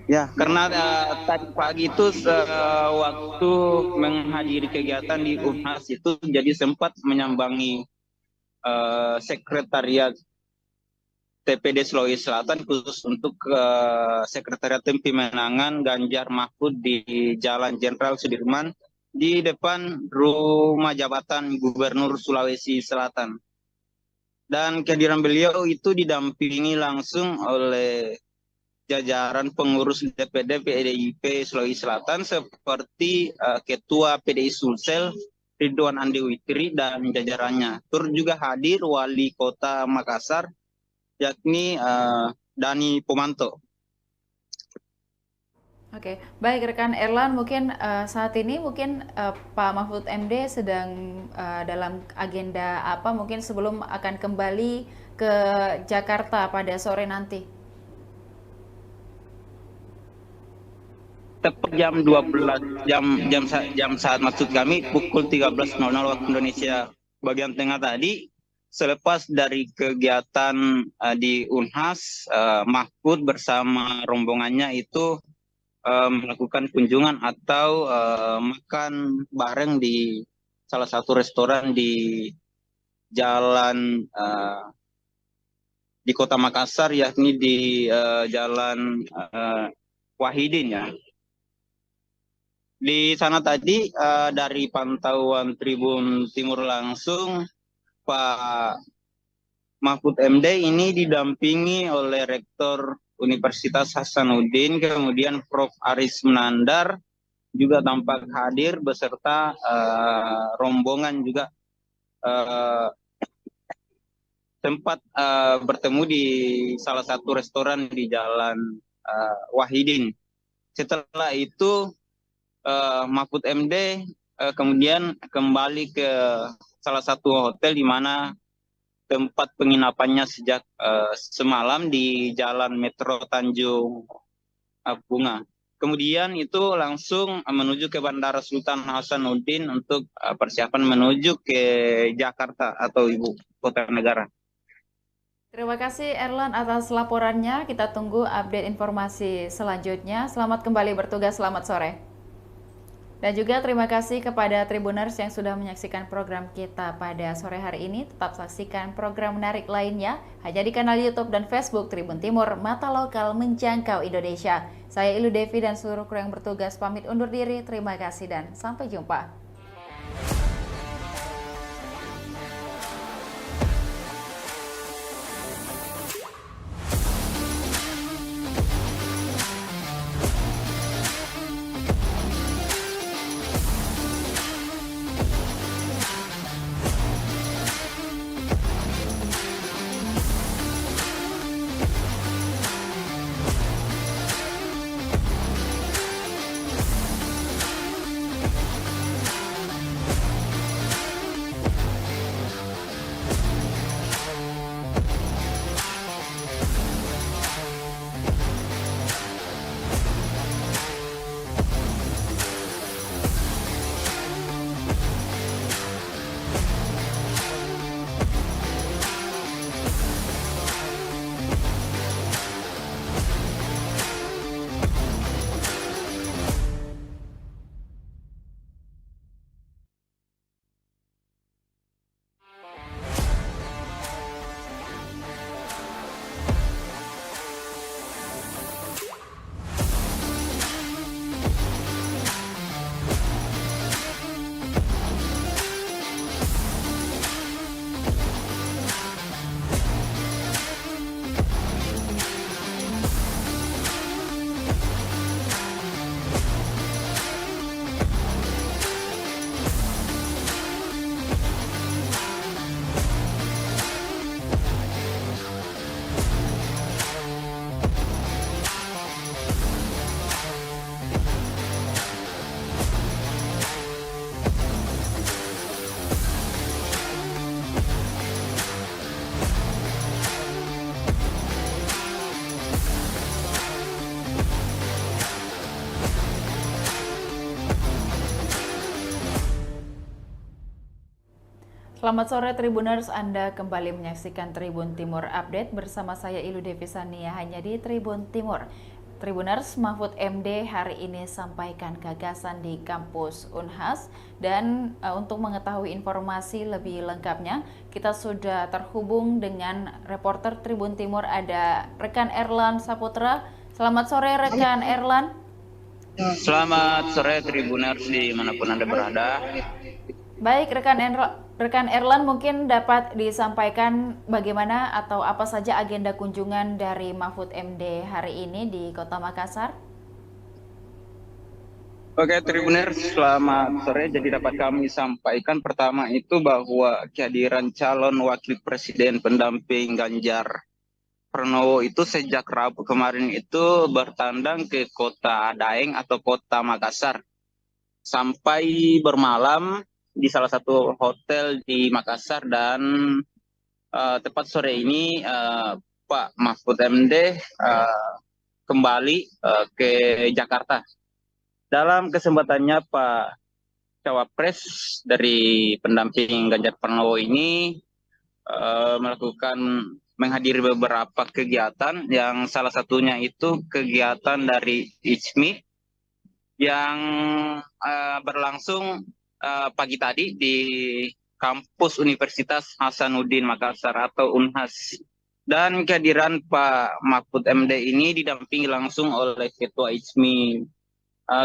Ya, karena tadi pagi itu waktu menghadiri kegiatan di Unhas itu jadi sempat menyambangi sekretariat TPD Sulawesi Selatan khusus untuk sekretariat tim pemenangan Ganjar Mahfud di Jalan Jenderal Sudirman di depan rumah jabatan Gubernur Sulawesi Selatan. Dan kehadiran beliau itu didampingi langsung oleh jajaran pengurus DPD PDIP Sulawesi Selatan seperti Ketua PDI Sulsel Ridwan Andi Witri dan jajarannya. Turut juga hadir Wali Kota Makassar yakni Dani Pomanto. Oke, baik rekan Erlan, mungkin saat ini mungkin Pak Mahfud MD sedang dalam agenda apa mungkin sebelum akan kembali ke Jakarta pada sore nanti? Tepat jam 12 jam saat maksud kami pukul 13.00 waktu Indonesia bagian tengah tadi. Selepas dari kegiatan di Unhas, Mahfud bersama rombongannya itu melakukan kunjungan atau makan bareng di salah satu restoran di jalan di Kota Makassar, yakni di Jalan Wahidin ya. Di sana tadi dari pantauan Tribun Timur langsung, Pak Mahfud MD ini didampingi oleh Rektor Universitas Hasanuddin, kemudian Prof. Aris Menandar juga tampak hadir beserta rombongan juga tempat bertemu di salah satu restoran di Jalan Wahidin. Setelah itu Mahfud MD kemudian kembali ke salah satu hotel di mana tempat penginapannya sejak semalam di Jalan Metro Tanjung Bunga. Kemudian itu langsung menuju ke Bandara Sultan Hasanuddin untuk persiapan menuju ke Jakarta atau ibu kota negara. Terima kasih Erlan atas laporannya. Kita tunggu update informasi selanjutnya. Selamat kembali bertugas, selamat sore. Dan juga terima kasih kepada Tribuners yang sudah menyaksikan program kita pada sore hari ini. Tetap saksikan program menarik lainnya hanya di kanal YouTube dan Facebook Tribun Timur, Mata Lokal Menjangkau Indonesia. Saya Ilu Devi dan seluruh kru yang bertugas pamit undur diri. Terima kasih dan sampai jumpa. Selamat sore Tribuners, Anda kembali menyaksikan Tribun Timur Update bersama saya Ilu Devisania hanya di Tribun Timur. Tribuners, Mahfud MD hari ini sampaikan gagasan di kampus Unhas dan untuk mengetahui informasi lebih lengkapnya kita sudah terhubung dengan reporter Tribun Timur, ada rekan Erlan Saputra. Selamat sore rekan Erlan. Selamat sore Tribuners dimanapun Anda berada. Baik, rekan Erlan, mungkin dapat disampaikan bagaimana atau apa saja agenda kunjungan dari Mahfud MD hari ini di Kota Makassar? Oke Tribuners, selamat sore. Jadi dapat kami sampaikan pertama itu bahwa kehadiran calon wakil presiden pendamping Ganjar Pranowo itu sejak Rabu kemarin itu bertandang ke Kota Daeng atau Kota Makassar sampai bermalam di salah satu hotel di Makassar, dan tepat sore ini Pak Mahfud MD kembali ke Jakarta. Dalam kesempatannya Pak Cawapres dari pendamping Ganjar Pranowo ini menghadiri beberapa kegiatan, yang salah satunya itu kegiatan dari ICMI yang berlangsung pagi tadi di kampus Universitas Hasanuddin Makassar atau Unhas. Dan kehadiran Pak Mahfud MD ini didampingi langsung oleh Ketua ICMI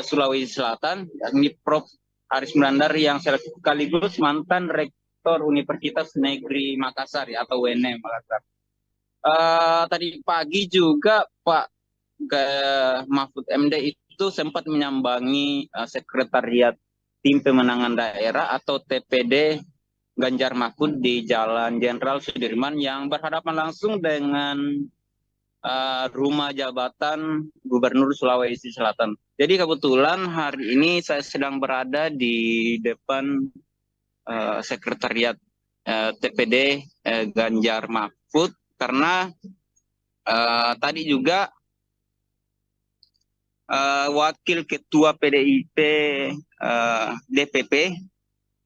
Sulawesi Selatan, yakni Prof. Aris Melandar yang sekaligus mantan Rektor Universitas Negeri Makassar atau UNM Makassar. Tadi pagi juga Pak Mahfud MD itu sempat menyambangi sekretariat Tim Pemenangan Daerah atau TPD Ganjar Mahfud di Jalan Jenderal Sudirman yang berhadapan langsung dengan rumah jabatan Gubernur Sulawesi Selatan. Jadi kebetulan hari ini saya sedang berada di depan sekretariat TPD Ganjar Mahfud karena tadi juga Wakil Ketua PDIP DPP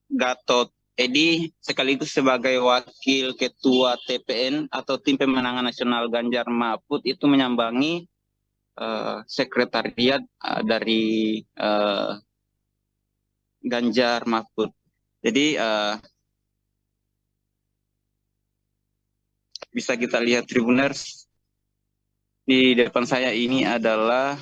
Gatot Edi sekaligus sebagai Wakil Ketua TPN atau Tim Pemenangan Nasional Ganjar Mahfud itu menyambangi sekretariat dari Ganjar Mahfud. Jadi bisa kita lihat Tribuners, di depan saya ini adalah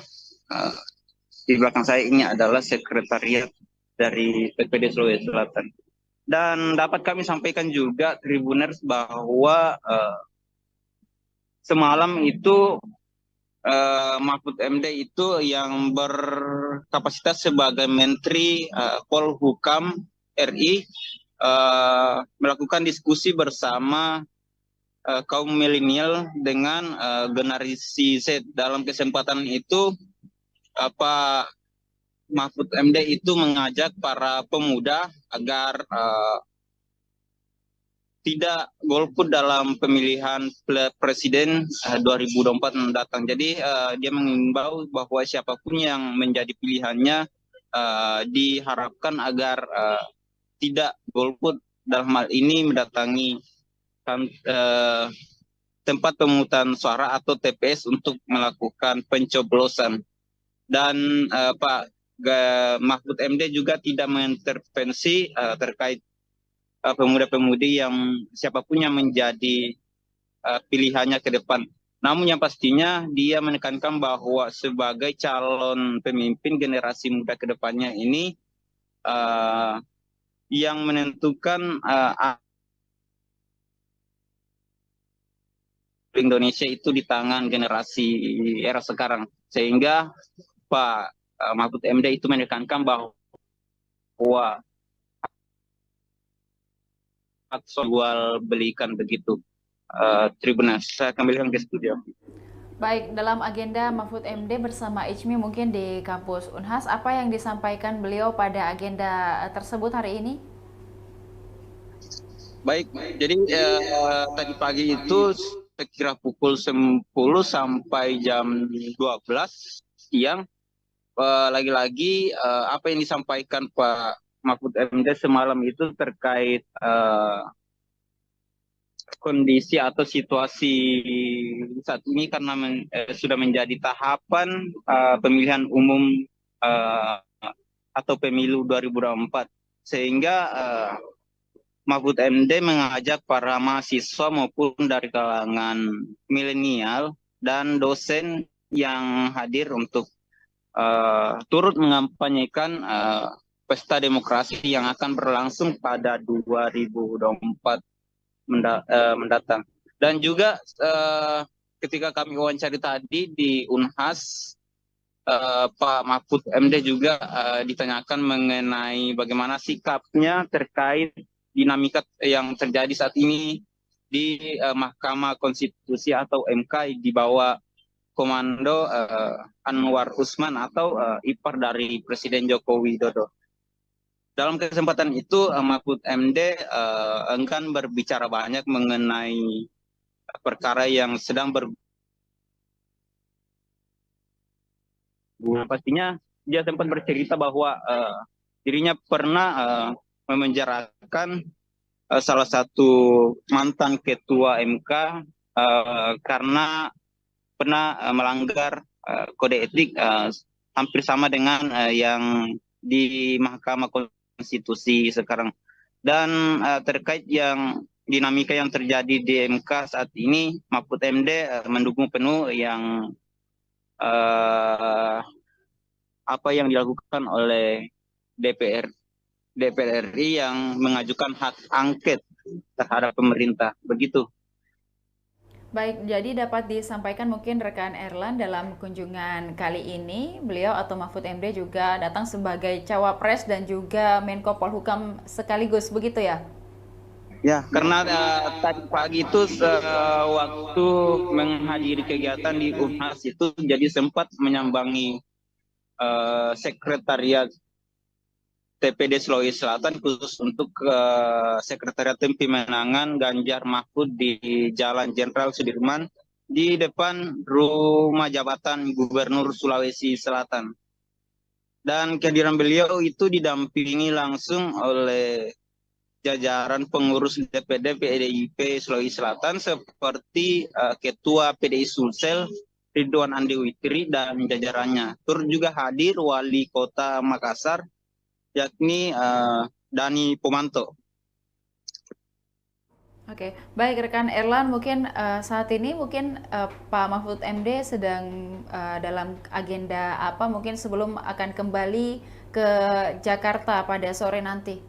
di belakang saya ini adalah sekretariat dari TPD Sulawesi Selatan. Dan dapat kami sampaikan juga Tribuners bahwa semalam itu Mahfud MD itu yang berkapasitas sebagai Menteri Polhukam RI melakukan diskusi bersama kaum milenial dengan generasi Z. Dalam kesempatan itu Pak Mahfud MD itu mengajak para pemuda agar tidak golput dalam pemilihan presiden 2024 mendatang. Jadi dia mengimbau bahwa siapapun yang menjadi pilihannya diharapkan agar tidak golput, dalam hal ini mendatangi tempat pemungutan suara atau TPS untuk melakukan pencoblosan. Dan Pak Mahfud MD juga tidak mengintervensi terkait pemuda-pemudi yang siapapun yang menjadi pilihannya ke depan. Namun yang pastinya dia menekankan bahwa sebagai calon pemimpin generasi muda ke depannya ini yang menentukan Indonesia itu di tangan generasi era sekarang. Sehingga Pak Mahfud MD itu menekankan bahwa jual belikan begitu. Tribuners, saya kembalikan ke studio. Baik, dalam agenda Mahfud MD bersama ICMI mungkin di kampus Unhas, apa yang disampaikan beliau pada agenda tersebut hari ini? Baik, jadi tadi pagi itu sekira pukul 10 sampai jam 12 siang, lagi-lagi apa yang disampaikan Pak Mahfud MD semalam itu terkait kondisi atau situasi saat ini karena sudah menjadi tahapan pemilihan umum uh, atau pemilu 2024 sehingga Mahfud MD mengajak para mahasiswa maupun dari kalangan milenial dan dosen yang hadir untuk turut mengampanyekan pesta demokrasi yang akan berlangsung pada 2024 mendatang. Dan juga ketika kami wawancari tadi di Unhas, Pak Mahfud MD juga ditanyakan mengenai bagaimana sikapnya terkait dinamika yang terjadi saat ini di Mahkamah Konstitusi atau MK di bawah komando Anwar Usman atau ipar dari Presiden Joko Widodo. Dalam kesempatan itu Mahfud MD enggan berbicara banyak mengenai perkara yang sedang pastinya dia sempat bercerita bahwa dirinya pernah memenjarakan salah satu mantan ketua MK karena pernah melanggar kode etik hampir sama dengan yang di Mahkamah Konstitusi sekarang. Dan terkait yang dinamika yang terjadi di MK saat ini, Mahfud MD mendukung penuh yang apa yang dilakukan oleh DPR RI yang mengajukan hak angket terhadap pemerintah. Begitu. Baik, jadi dapat disampaikan mungkin rekan Erlan dalam kunjungan kali ini, beliau atau Mahfud MD juga datang sebagai cawapres dan juga Menko Polhukam sekaligus, begitu ya? Ya, karena tadi pagi itu waktu menghadiri kegiatan di Unhas itu jadi sempat menyambangi sekretariat TPD Sulawesi Selatan khusus untuk sekretariat tim pemenangan Ganjar Mahfud di Jalan Jenderal Sudirman di depan rumah jabatan Gubernur Sulawesi Selatan. Dan kehadiran beliau itu didampingi langsung oleh jajaran pengurus DPD PDIP Sulawesi Selatan seperti Ketua PDI Sulsel Ridwan Andi Witri dan jajarannya. Turut juga hadir Wali Kota Makassar yakni Dani Pomanto. Oke, baik rekan Erlan, mungkin saat ini mungkin Pak Mahfud MD sedang dalam agenda apa mungkin sebelum akan kembali ke Jakarta pada sore nanti?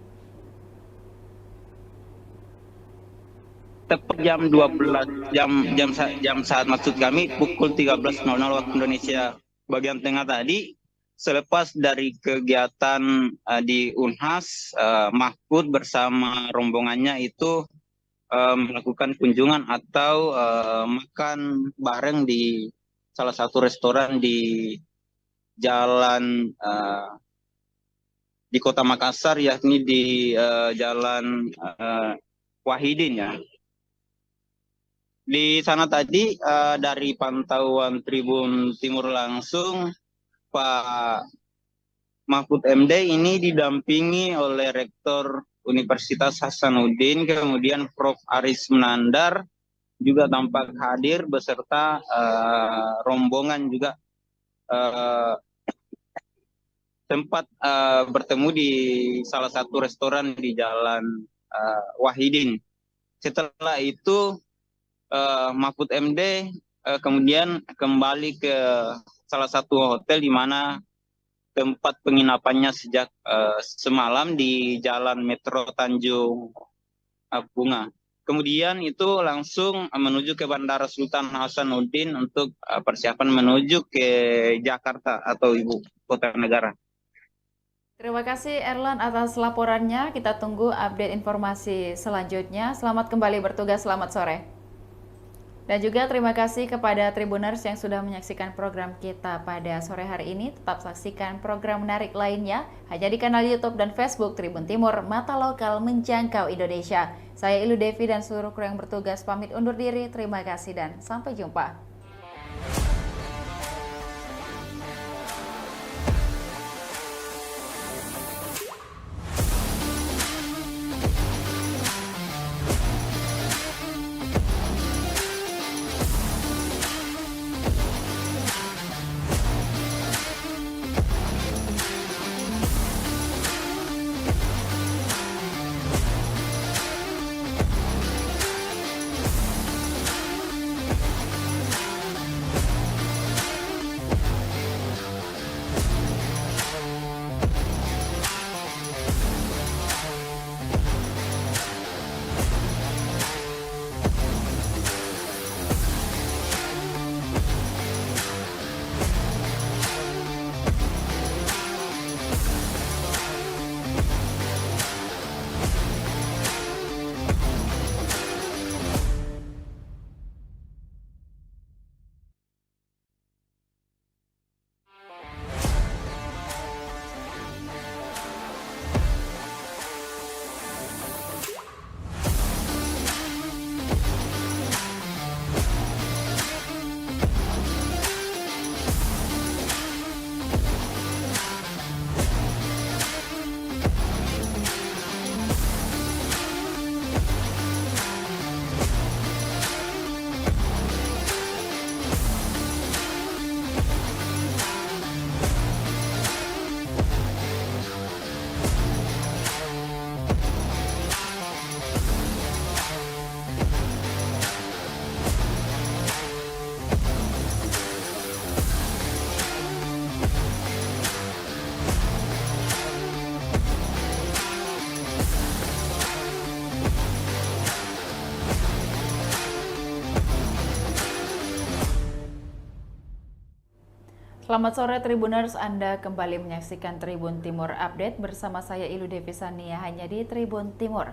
Tepat jam 12 jam saat maksud kami pukul 13.00 waktu Indonesia bagian tengah tadi. Selepas dari kegiatan di Unhas, Mahfud bersama rombongannya itu melakukan kunjungan atau makan bareng di salah satu restoran di jalan di Kota Makassar, yakni di Jalan Wahidin ya. Di sana tadi dari pantauan Tribun Timur langsung, Pak Mahfud MD ini didampingi oleh Rektor Universitas Hasanuddin, kemudian Prof. Aris Menandar juga tampak hadir beserta rombongan juga sempat bertemu di salah satu restoran di Jalan Wahidin. Setelah itu Mahfud MD kemudian kembali ke salah satu hotel di mana tempat penginapannya sejak semalam di Jalan Metro Tanjung Bunga. Kemudian itu langsung menuju ke Bandara Sultan Hasanuddin untuk persiapan menuju ke Jakarta atau ibu kota negara. Terima kasih Erlan atas laporannya. Kita tunggu update informasi selanjutnya. Selamat kembali bertugas, selamat sore. Dan juga terima kasih kepada Tribuners yang sudah menyaksikan program kita pada sore hari ini. Tetap saksikan program menarik lainnya hanya di kanal YouTube dan Facebook Tribun Timur, Mata Lokal Menjangkau Indonesia. Saya Ilu Devi dan seluruh kru yang bertugas pamit undur diri. Terima kasih dan sampai jumpa. Selamat sore Tribuners, Anda kembali menyaksikan Tribun Timur Update bersama saya Ilu Devisania hanya di Tribun Timur.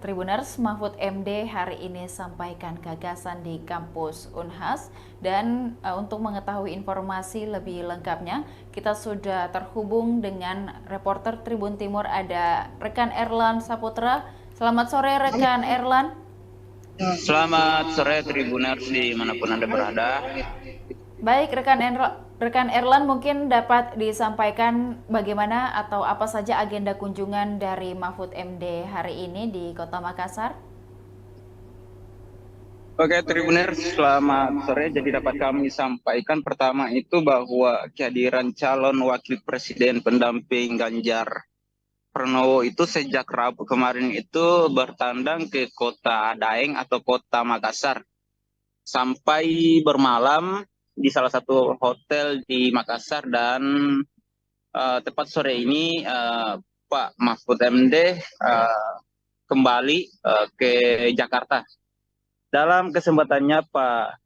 Tribuners, Mahfud MD hari ini sampaikan gagasan di kampus Unhas dan untuk mengetahui informasi lebih lengkapnya kita sudah terhubung dengan reporter Tribun Timur, ada rekan Erlan Saputra. Selamat sore rekan Erlan. Selamat sore Tribuners dimanapun Anda berada. Baik, rekan Erlan mungkin dapat disampaikan bagaimana atau apa saja agenda kunjungan dari Mahfud MD hari ini di Kota Makassar? Oke Tribuners, selamat sore. Jadi dapat kami sampaikan pertama itu bahwa kehadiran calon wakil presiden pendamping Ganjar Pranowo itu sejak Rabu kemarin itu bertandang ke kota Daeng atau kota Makassar sampai bermalam di salah satu hotel di Makassar dan tepat sore ini Pak Mahfud MD kembali ke Jakarta. Dalam kesempatannya Pak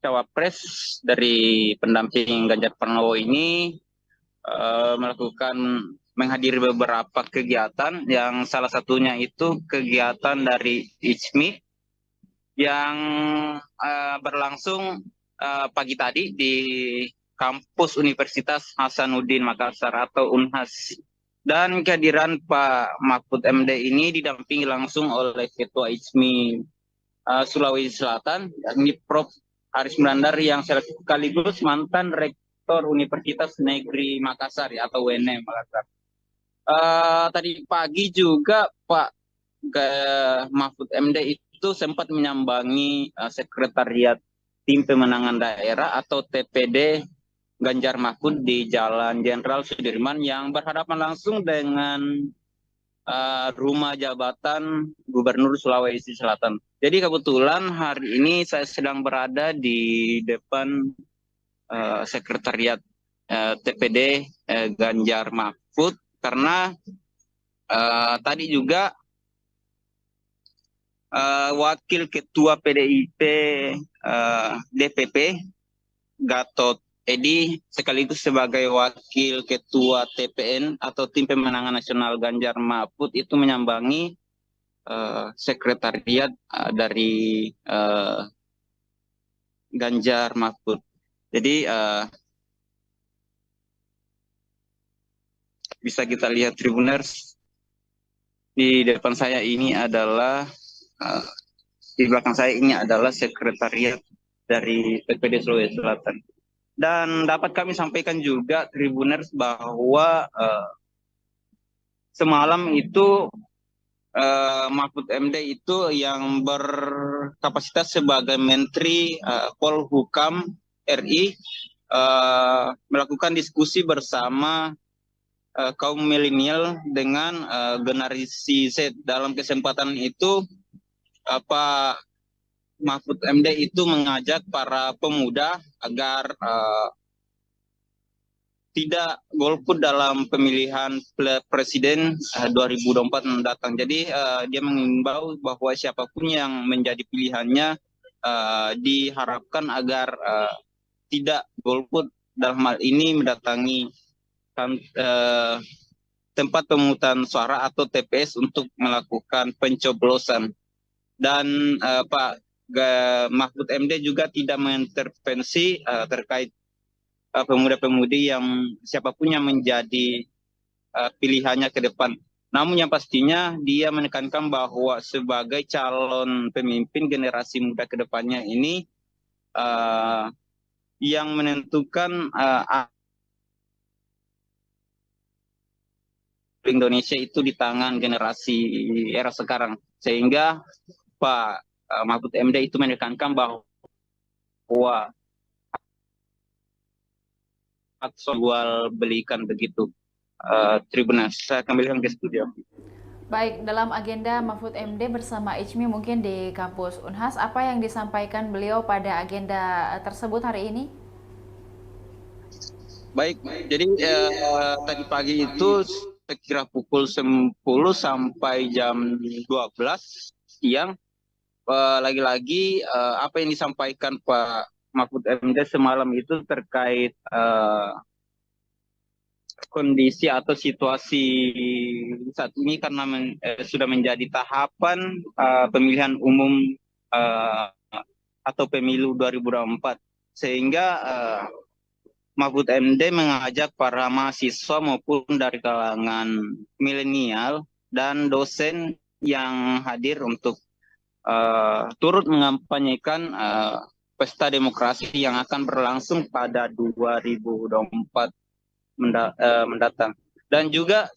Cawapres dari pendamping Ganjar Pranowo ini menghadiri beberapa kegiatan yang salah satunya itu kegiatan dari ICMI yang berlangsung pagi tadi di kampus Universitas Hasanuddin Makassar atau Unhas. Dan kehadiran Pak Mahfud MD ini didampingi langsung oleh Ketua ICMI Sulawesi Selatan, yakni Prof. Aris Melandar yang sekaligus mantan Rektor Universitas Negeri Makassar atau UNM Makassar. Tadi pagi juga Pak Mahfud MD itu sempat menyambangi sekretariat Tim Pemenangan Daerah atau TPD Ganjar Mahfud di Jalan Jenderal Sudirman yang berhadapan langsung dengan rumah jabatan Gubernur Sulawesi Selatan. Jadi kebetulan hari ini saya sedang berada di depan sekretariat TPD Ganjar Mahfud karena tadi juga Wakil Ketua PDIP DPP Gatot Edi sekaligus sebagai Wakil Ketua TPN atau Tim Pemenangan Nasional Ganjar Mahfud itu menyambangi sekretariat dari Ganjar Mahfud. Jadi bisa kita lihat Tribuners, di depan saya ini adalah di belakang saya ini adalah sekretariat dari TPD Sulawesi Selatan. Dan dapat kami sampaikan juga Tribuners bahwa semalam itu Mahfud MD itu yang berkapasitas sebagai Menteri Polhukam RI melakukan diskusi bersama kaum milenial dengan generasi Z. Dalam kesempatan itu Pak Mahfud MD itu mengajak para pemuda agar tidak golput dalam pemilihan presiden 2024 mendatang. Jadi dia mengimbau bahwa siapapun yang menjadi pilihannya diharapkan agar tidak golput dalam hal ini mendatangi tempat pemungutan suara atau TPS untuk melakukan pencoblosan. Dan Pak Mahfud MD juga tidak mengintervensi terkait pemuda-pemudi yang siapapun yang menjadi pilihannya ke depan. Namun yang pastinya dia menekankan bahwa sebagai calon pemimpin generasi muda ke depannya ini yang menentukan Indonesia itu di tangan generasi era sekarang. Sehingga Pak Mahfud MD itu menekankan bahwa jual belikan begitu. Tribuners, saya kembalikan ke studio. Baik, dalam agenda Mahfud MD bersama ICMI mungkin di kampus Unhas, apa yang disampaikan beliau pada agenda tersebut hari ini? Baik, jadi tadi pagi itu sekira pukul 10 sampai jam 12 siang, lagi-lagi apa yang disampaikan Pak Mahfud MD semalam itu terkait kondisi atau situasi saat ini karena sudah menjadi tahapan pemilihan umum eh, atau pemilu 2024 sehingga Mahfud MD mengajak para mahasiswa maupun dari kalangan milenial dan dosen yang hadir untuk turut mengampanyekan pesta demokrasi yang akan berlangsung pada 2024 mendatang. Dan juga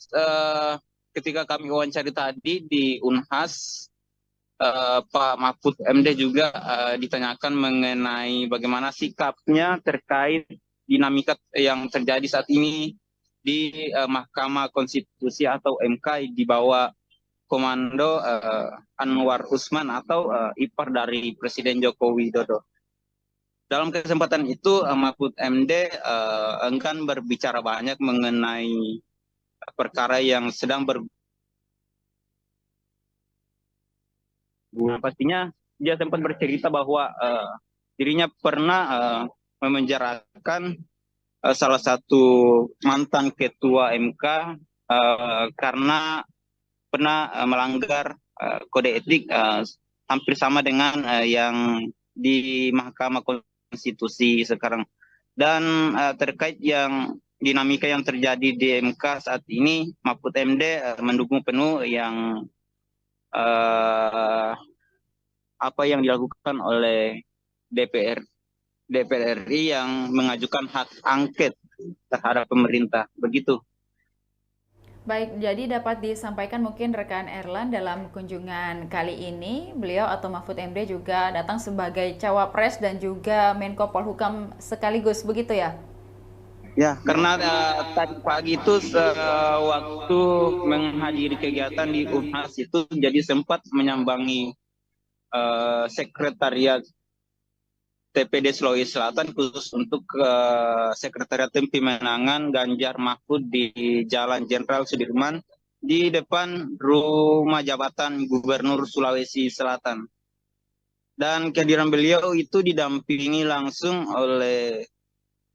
ketika kami wawancari tadi di Unhas, Pak Mahfud MD juga ditanyakan mengenai bagaimana sikapnya terkait dinamika yang terjadi saat ini di Mahkamah Konstitusi atau MK di bawah komando Anwar Usman atau ipar dari Presiden Joko Widodo. Dalam kesempatan itu Mahfud MD enggan berbicara banyak mengenai perkara yang sedang pastinya dia sempat bercerita bahwa dirinya pernah memenjarakan salah satu mantan ketua MK karena pernah melanggar kode etik hampir sama dengan yang di Mahkamah Konstitusi sekarang. Dan terkait yang dinamika yang terjadi di MK saat ini, Mahfud MD mendukung penuh yang apa yang dilakukan oleh DPR RI yang mengajukan hak angket terhadap pemerintah. Begitu. Baik, jadi dapat disampaikan mungkin rekan Erlan dalam kunjungan kali ini, beliau atau Mahfud MD juga datang sebagai cawapres dan juga Menko Polhukam sekaligus, begitu ya? Ya, karena tadi pagi itu waktu menghadiri kegiatan di Unhas itu jadi sempat menyambangi sekretariat TPD Sulawesi Selatan khusus untuk sekretariat tim pemenangan Ganjar Mahfud di Jalan Jenderal Sudirman di depan rumah jabatan Gubernur Sulawesi Selatan. Dan kehadiran beliau itu didampingi langsung oleh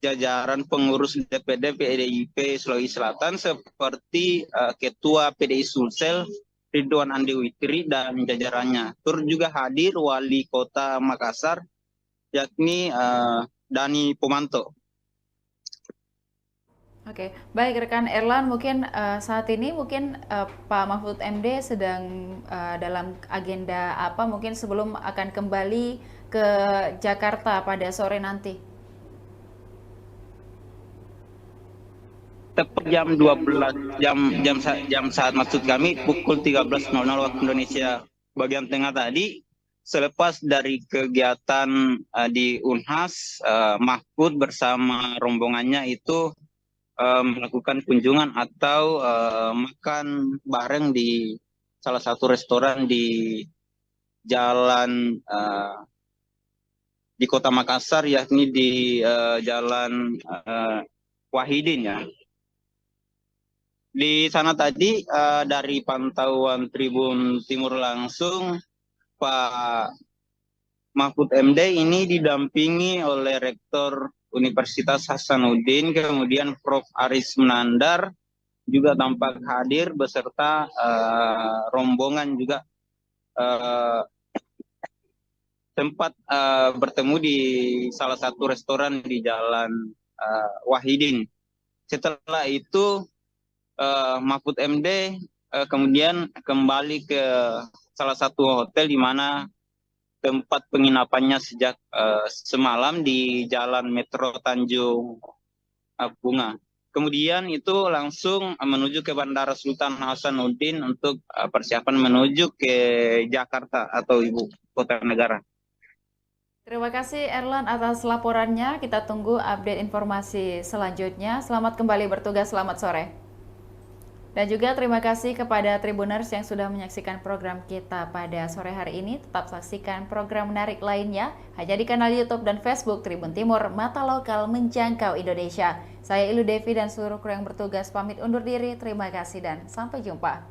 jajaran pengurus DPD PDIP Sulawesi Selatan seperti Ketua PDI Sulsel Ridwan Andi Witri dan jajarannya. Turut juga hadir Wali Kota Makassar yakni Dani Pomanto. Oke, baik rekan Erlan, mungkin saat ini mungkin Pak Mahfud MD sedang dalam agenda apa mungkin sebelum akan kembali ke Jakarta pada sore nanti? Tepat jam 12 jam saat maksud kami pukul 13.00 waktu Indonesia bagian tengah tadi. Selepas dari kegiatan di Unhas, Mahfud bersama rombongannya itu melakukan kunjungan atau makan bareng di salah satu restoran di jalan di Kota Makassar, yakni di Jalan Wahidin ya. Di sana tadi dari pantauan Tribun Timur langsung, Pak Mahfud MD ini didampingi oleh Rektor Universitas Hasanuddin, kemudian Prof. Aris Menandar juga tampak hadir beserta rombongan juga tempat bertemu di salah satu restoran di Jalan Wahidin. Setelah itu Mahfud MD kemudian kembali ke salah satu hotel di mana tempat penginapannya sejak semalam di Jalan Metro Tanjung Bunga. Kemudian itu langsung menuju ke Bandara Sultan Hasanuddin untuk persiapan menuju ke Jakarta atau ibu kota negara. Terima kasih Erlan atas laporannya. Kita tunggu update informasi selanjutnya. Selamat kembali bertugas, selamat sore. Dan juga terima kasih kepada Tribuners yang sudah menyaksikan program kita pada sore hari ini. Tetap saksikan program menarik lainnya hanya di kanal YouTube dan Facebook Tribun Timur, Mata Lokal Menjangkau Indonesia. Saya Ilu Devi dan seluruh kru yang bertugas pamit undur diri. Terima kasih dan sampai jumpa.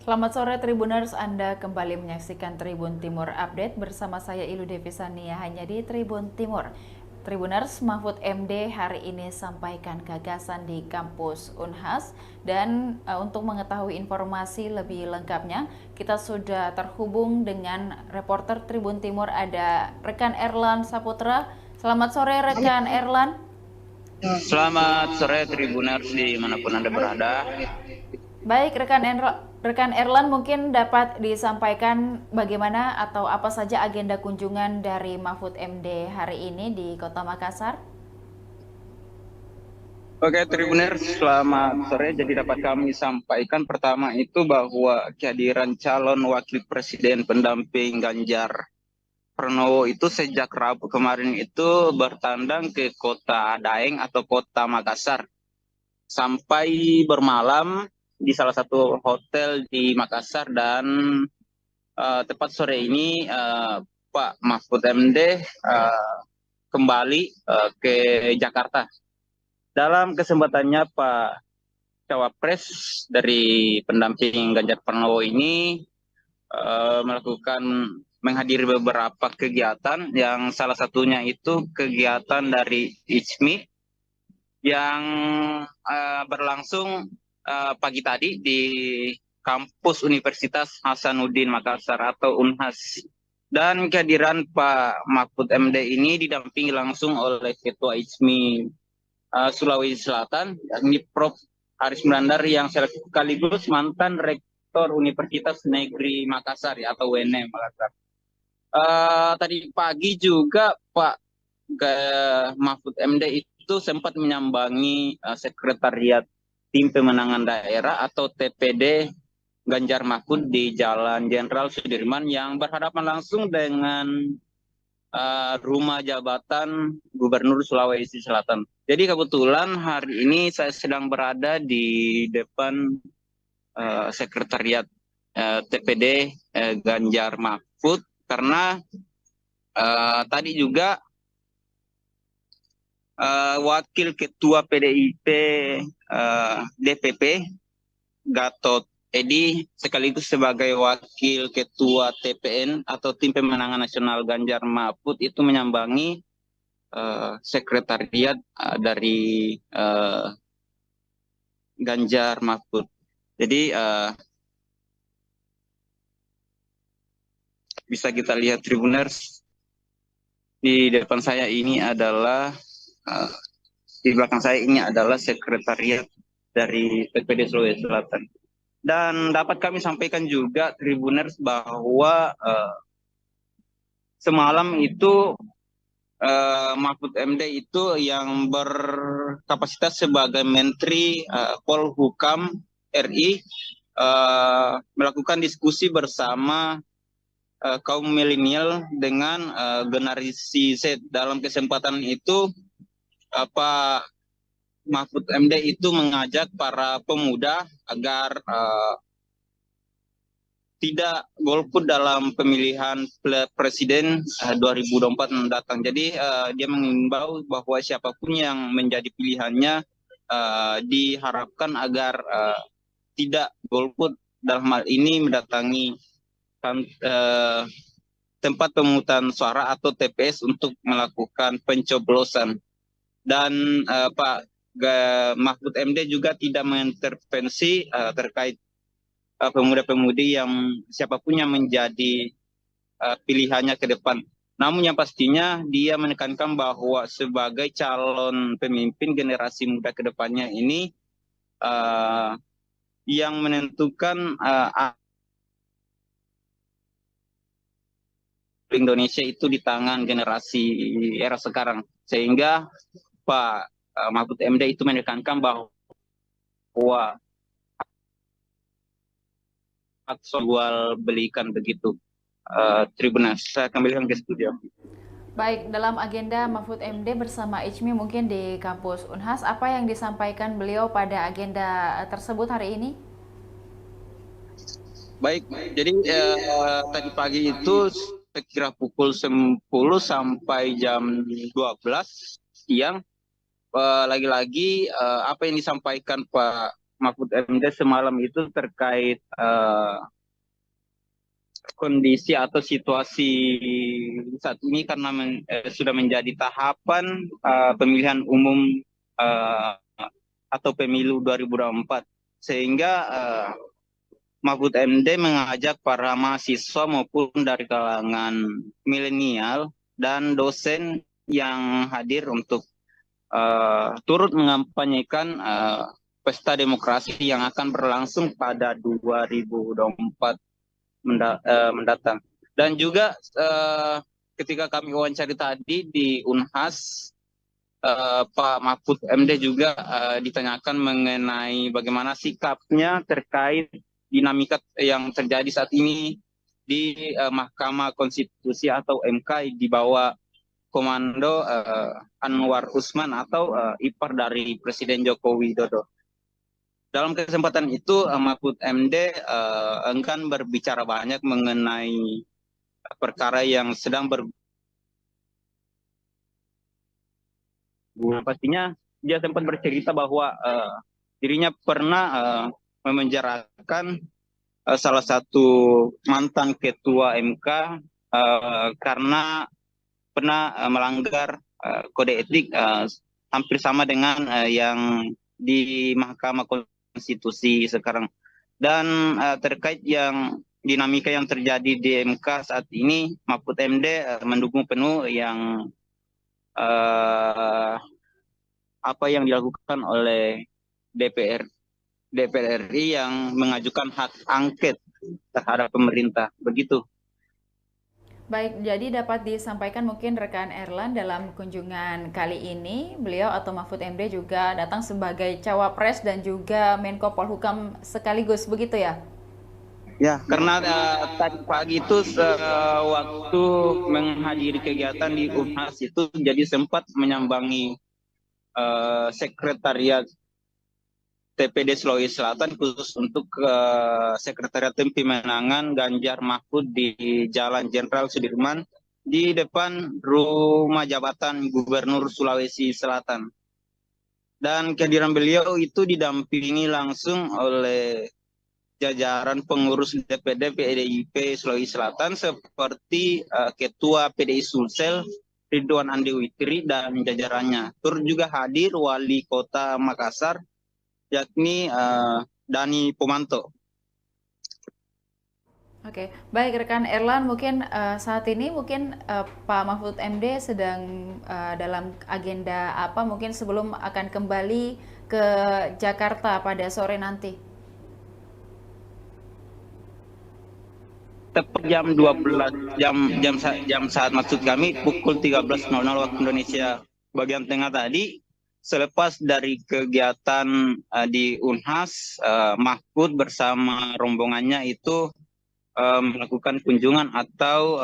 Selamat sore Tribuners, Anda kembali menyaksikan Tribun Timur Update bersama saya Ilu Devisania hanya di Tribun Timur. Tribuners, Mahfud MD hari ini sampaikan gagasan di kampus Unhas dan untuk mengetahui informasi lebih lengkapnya kita sudah terhubung dengan reporter Tribun Timur, ada rekan Erlan Saputra. Selamat sore rekan Erlan. Selamat sore Tribuners dimanapun Anda berada. Baik, rekan Erlan mungkin dapat disampaikan bagaimana atau apa saja agenda kunjungan dari Mahfud MD hari ini di Kota Makassar? Oke Tribuners, selamat sore. Jadi dapat kami sampaikan pertama itu bahwa kehadiran calon wakil presiden pendamping Ganjar Pranowo itu sejak Rabu kemarin itu bertandang ke Kota Daeng atau Kota Makassar sampai bermalam di salah satu hotel di Makassar dan tepat sore ini Pak Mahfud MD kembali ke Jakarta. Dalam kesempatannya Pak Cawapres dari pendamping Ganjar Pranowo ini melakukan menghadiri beberapa kegiatan yang salah satunya itu kegiatan dari ICMI yang berlangsung pagi tadi di kampus Universitas Hasanuddin Makassar atau Unhas. Dan kehadiran Pak Mahfud MD ini didampingi langsung oleh Ketua ICMI Sulawesi Selatan, yakni Prof. Aris Brandar yang sekaligus mantan Rektor Universitas Negeri Makassar atau UNM Makassar. Tadi pagi juga Pak Mahfud MD itu sempat menyambangi sekretariat Tim Pemenangan Daerah atau TPD Ganjar Mahfud di Jalan Jenderal Sudirman yang berhadapan langsung dengan rumah jabatan Gubernur Sulawesi Selatan. Jadi kebetulan hari ini saya sedang berada di depan sekretariat TPD Ganjar Mahfud karena tadi juga Wakil Ketua PDIP DPP Gatot Edi sekaligus sebagai Wakil Ketua TPN atau Tim Pemenangan Nasional Ganjar Mahfud itu menyambangi sekretariat dari Ganjar Mahfud. Jadi bisa kita lihat Tribuners, di depan saya ini adalah di belakang saya ini adalah sekretariat dari TPD Sulawesi Selatan. Dan dapat kami sampaikan juga Tribuners bahwa semalam itu Mahfud MD itu yang berkapasitas sebagai Menteri Polhukam RI melakukan diskusi bersama kaum milenial dengan generasi Z. Dalam kesempatan itu Pak Mahfud MD itu mengajak para pemuda agar tidak golput dalam pemilihan presiden 2024 mendatang. Jadi dia mengimbau bahwa siapapun yang menjadi pilihannya diharapkan agar tidak golput, dalam hal ini mendatangi tempat pemungutan suara atau TPS untuk melakukan pencoblosan. Dan Pak Mahfud MD juga tidak mengintervensi terkait pemuda-pemudi yang siapapun yang menjadi pilihannya ke depan. Namun yang pastinya dia menekankan bahwa sebagai calon pemimpin generasi muda ke depannya ini yang menentukan Indonesia itu di tangan generasi era sekarang. Sehingga Pak Mahfud MD itu menekankan bahwa jual belikan begitu. Tribuners, saya kembalikan ke studio. Baik, dalam agenda Mahfud MD bersama ICMI mungkin di kampus Unhas, apa yang disampaikan beliau pada agenda tersebut hari ini? Baik, jadi tadi pagi itu sekira pukul 10 sampai jam 12 siang, lagi-lagi apa yang disampaikan Pak Mahfud MD semalam itu terkait kondisi atau situasi saat ini karena sudah menjadi tahapan pemilihan umum eh, atau pemilu 2024 sehingga Mahfud MD mengajak para mahasiswa maupun dari kalangan milenial dan dosen yang hadir untuk turut mengampanyekan pesta demokrasi yang akan berlangsung pada 2024 mendatang. Dan juga ketika kami wawancari tadi di Unhas, Pak Mahfud MD juga ditanyakan mengenai bagaimana sikapnya terkait dinamika yang terjadi saat ini di Mahkamah Konstitusi atau MK di bawah komando Anwar Usman atau ipar dari Presiden Joko Widodo. Dalam kesempatan itu Mahfud MD enggan berbicara banyak mengenai perkara yang sedang pastinya dia sempat bercerita bahwa dirinya pernah memenjarakan salah satu mantan ketua MK karena pernah melanggar kode etik hampir sama dengan yang di Mahkamah Konstitusi sekarang. Dan terkait yang dinamika yang terjadi di MK saat ini, Mahfud MD mendukung penuh yang apa yang dilakukan oleh DPR RI yang mengajukan hak angket terhadap pemerintah. Begitu. Baik, jadi dapat disampaikan mungkin rekan Erlan dalam kunjungan kali ini, beliau atau Mahfud MD juga datang sebagai cawapres dan juga Menko Polhukam sekaligus, begitu ya? Ya, karena tadi pagi itu waktu menghadiri kegiatan di Unhas itu jadi sempat menyambangi sekretariat TPD Sulawesi Selatan khusus untuk sekretariat tim pemenangan Ganjar Mahfud di Jalan Jenderal Sudirman di depan rumah jabatan Gubernur Sulawesi Selatan. Dan kehadiran beliau itu didampingi langsung oleh jajaran pengurus DPD PDIP Sulawesi Selatan seperti Ketua PDI Sulsel Ridwan Andi Witri dan jajarannya. Turut juga hadir Wali Kota Makassar yakni Dani Pomanto. Oke, baik rekan Erlan, mungkin saat ini mungkin Pak Mahfud MD sedang dalam agenda apa mungkin sebelum akan kembali ke Jakarta pada sore nanti? Tepat jam 12 jam saat maksud kami pukul 13.00 waktu Indonesia bagian tengah tadi. Selepas dari kegiatan di Unhas, Mahfud bersama rombongannya itu melakukan kunjungan atau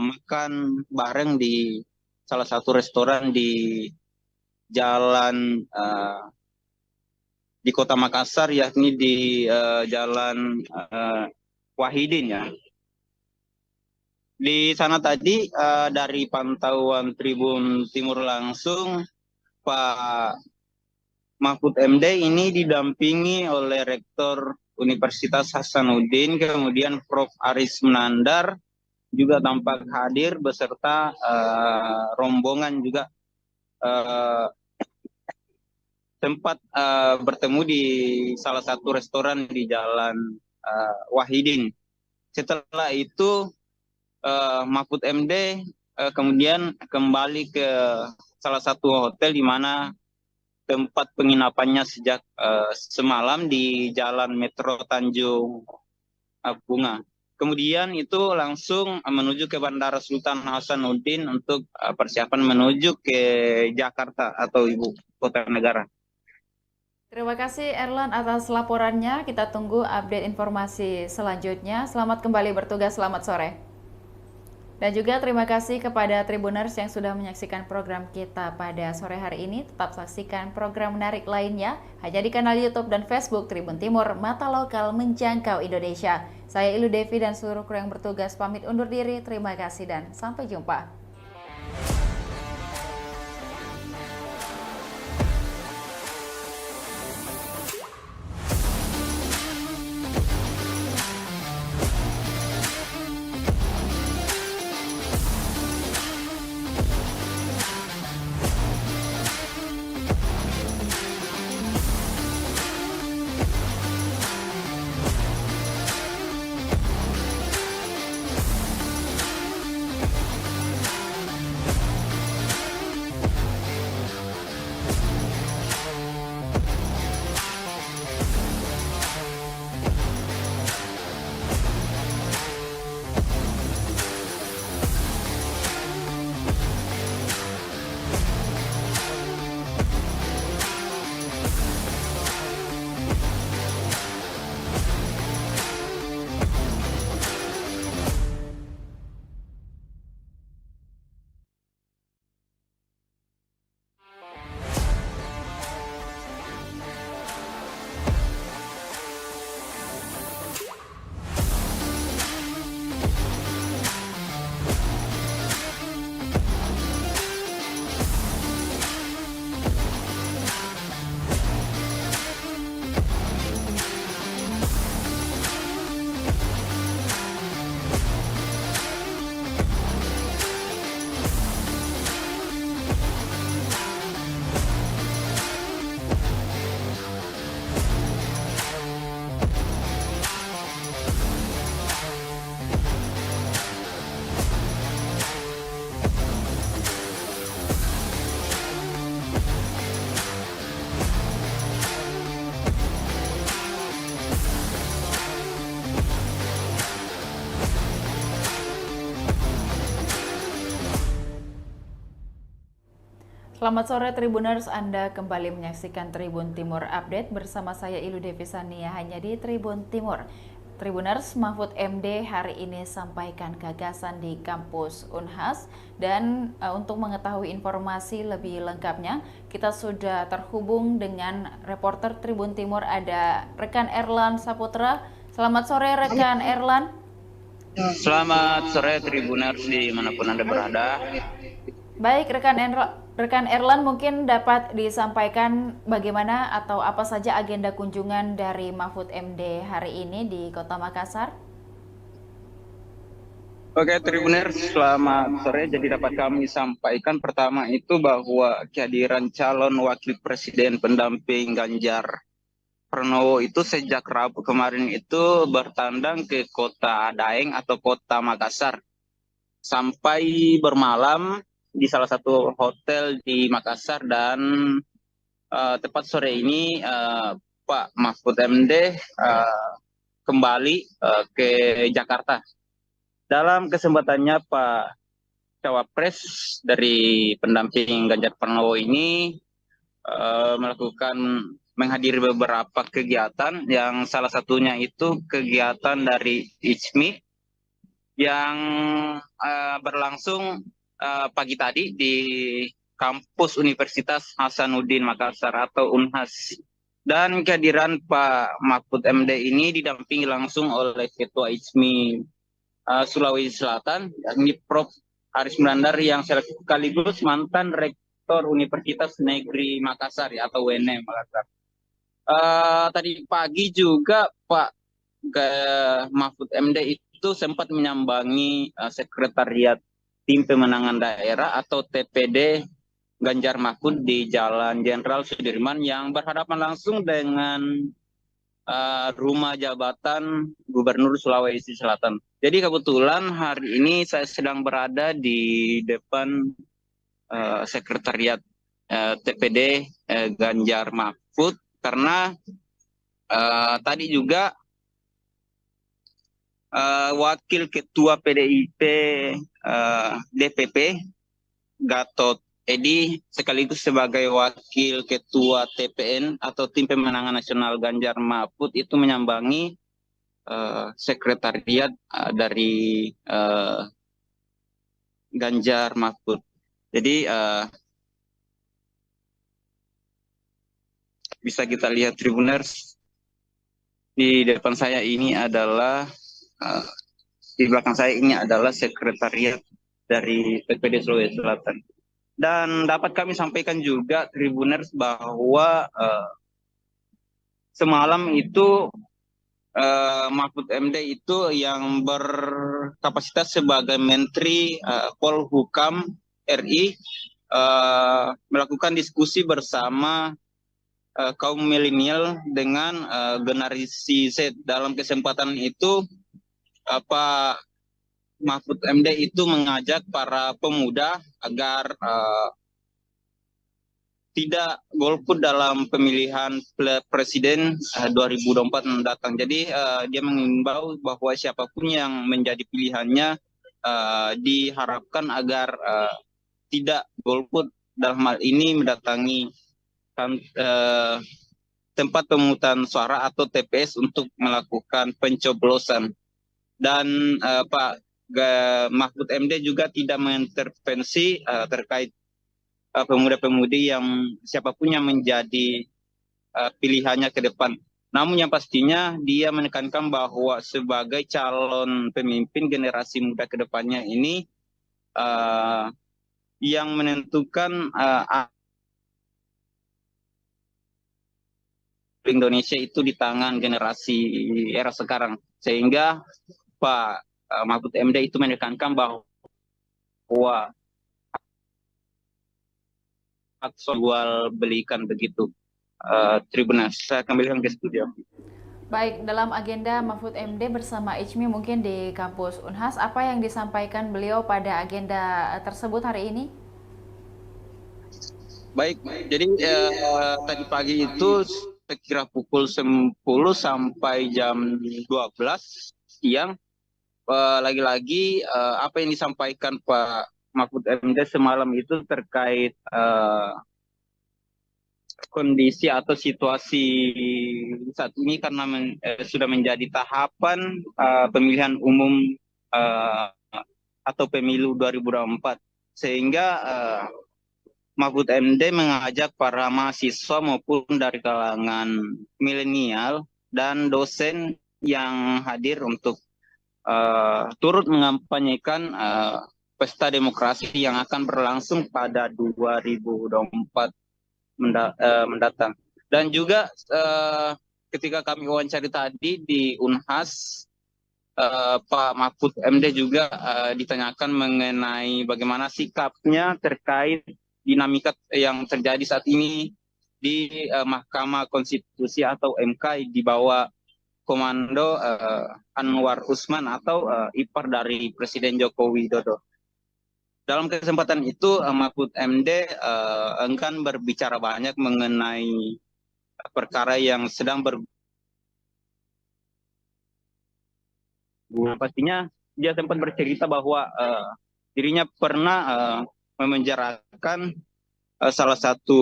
makan bareng di salah satu restoran di jalan di Kota Makassar, yakni di Jalan Wahidin ya. Di sana tadi dari pantauan Tribun Timur langsung, Pak Mahfud MD ini didampingi oleh Rektor Universitas Hasanuddin, kemudian Prof. Aris Menandar juga tampak hadir beserta rombongan juga sempat bertemu di salah satu restoran di Jalan Wahidin. Setelah itu Mahfud MD kemudian kembali ke salah satu hotel di mana tempat penginapannya sejak semalam di Jalan Metro Tanjung Bunga. Kemudian itu langsung menuju ke Bandara Sultan Hasanuddin untuk persiapan menuju ke Jakarta atau ibu kota negara. Terima kasih Erlan atas laporannya. Kita tunggu update informasi selanjutnya. Selamat kembali bertugas, selamat sore. Dan juga terima kasih kepada Tribuners yang sudah menyaksikan program kita pada sore hari ini. Tetap saksikan program menarik lainnya hanya di kanal YouTube dan Facebook Tribun Timur, Mata Lokal Menjangkau Indonesia. Saya Ilu Devi dan seluruh kru yang bertugas pamit undur diri. Terima kasih dan sampai jumpa. Selamat sore Tribuners, Anda kembali menyaksikan Tribun Timur Update bersama saya Ilu Devisania hanya di Tribun Timur. Tribuners, Mahfud MD hari ini sampaikan gagasan di kampus Unhas dan untuk mengetahui informasi lebih lengkapnya kita sudah terhubung dengan reporter Tribun Timur, ada rekan Erlan Saputra. Selamat sore rekan Erlan. Selamat sore Tribuners dimanapun Anda berada. Baik, rekan Erlan mungkin dapat disampaikan bagaimana atau apa saja agenda kunjungan dari Mahfud MD hari ini di Kota Makassar? Oke Tribuners, selamat sore. Jadi dapat kami sampaikan pertama itu bahwa kehadiran calon wakil presiden pendamping Ganjar Pranowo itu sejak Rabu kemarin itu bertandang ke kota Daeng atau kota Makassar sampai bermalam di salah satu hotel di Makassar dan tepat sore ini Pak Mahfud MD kembali ke Jakarta. Dalam kesempatannya Pak Cawapres dari pendamping Ganjar Pranowo ini melakukan menghadiri beberapa kegiatan yang salah satunya itu kegiatan dari ICMI yang berlangsung pagi tadi di kampus Universitas Hasanuddin Makassar atau Unhas. Dan kehadiran Pak Mahfud MD ini didampingi langsung oleh Ketua ICMI Sulawesi Selatan, yakni Prof. Aris Melandar yang sekaligus mantan Rektor Universitas Negeri Makassar atau UNM Makassar. Tadi pagi juga Pak Mahfud MD itu sempat menyambangi sekretariat Tim Pemenangan Daerah atau TPD Ganjar Mahfud di Jalan Jenderal Sudirman yang berhadapan langsung dengan rumah jabatan Gubernur Sulawesi Selatan. Jadi kebetulan hari ini saya sedang berada di depan sekretariat TPD Ganjar Mahfud karena tadi juga Wakil Ketua PDIP DPP Gatot Edi sekaligus sebagai Wakil Ketua TPN atau Tim Pemenangan Nasional Ganjar Mahfud itu menyambangi sekretariat dari Ganjar Mahfud. Jadi bisa kita lihat Tribuners, di depan saya ini adalah di belakang saya ini adalah sekretariat dari PPD Sulawesi Selatan. Dan dapat kami sampaikan juga Tribuners bahwa semalam itu Mahfud MD itu yang berkapasitas sebagai Menteri Polhukam RI melakukan diskusi bersama kaum milenial dengan generasi Z. Dalam kesempatan itu Pak Mahfud MD itu mengajak para pemuda agar tidak golput dalam pemilihan presiden 2024 mendatang. Jadi dia mengimbau bahwa siapapun yang menjadi pilihannya diharapkan agar tidak golput, dalam hal ini mendatangi tempat pemungutan suara atau TPS untuk melakukan pencoblosan. Dan Pak Mahfud MD juga tidak mengintervensi terkait pemuda-pemudi yang siapapun yang menjadi pilihannya ke depan. Namun yang pastinya dia menekankan bahwa sebagai calon pemimpin generasi muda ke depannya ini yang menentukan Indonesia itu di tangan generasi era sekarang. Sehingga Pak Mahfud MD itu menekankan bahwa jual belikan begitu. Tribuners, saya kembalikan ke studio. Baik, dalam agenda Mahfud MD bersama ICMI mungkin di kampus Unhas, apa yang disampaikan beliau pada agenda tersebut hari ini? Baik, jadi tadi pagi itu sekira pukul 10 sampai jam 12 siang, lagi-lagi apa yang disampaikan Pak Mahfud MD semalam itu terkait kondisi atau situasi saat ini karena sudah menjadi tahapan pemilihan umum eh, atau pemilu 2024 sehingga Mahfud MD mengajak para mahasiswa maupun dari kalangan milenial dan dosen yang hadir untuk turut mengampanyekan pesta demokrasi yang akan berlangsung pada 2024 mendatang. Dan juga ketika kami wawancari tadi di Unhas, Pak Mahfud MD juga ditanyakan mengenai bagaimana sikapnya terkait dinamika yang terjadi saat ini di Mahkamah Konstitusi atau MK di bawah komando Anwar Usman atau ipar dari Presiden Joko Widodo. Dalam kesempatan itu Mahfud MD enggan berbicara banyak mengenai perkara yang sedang pastinya dia sempat bercerita bahwa dirinya pernah memenjarakan salah satu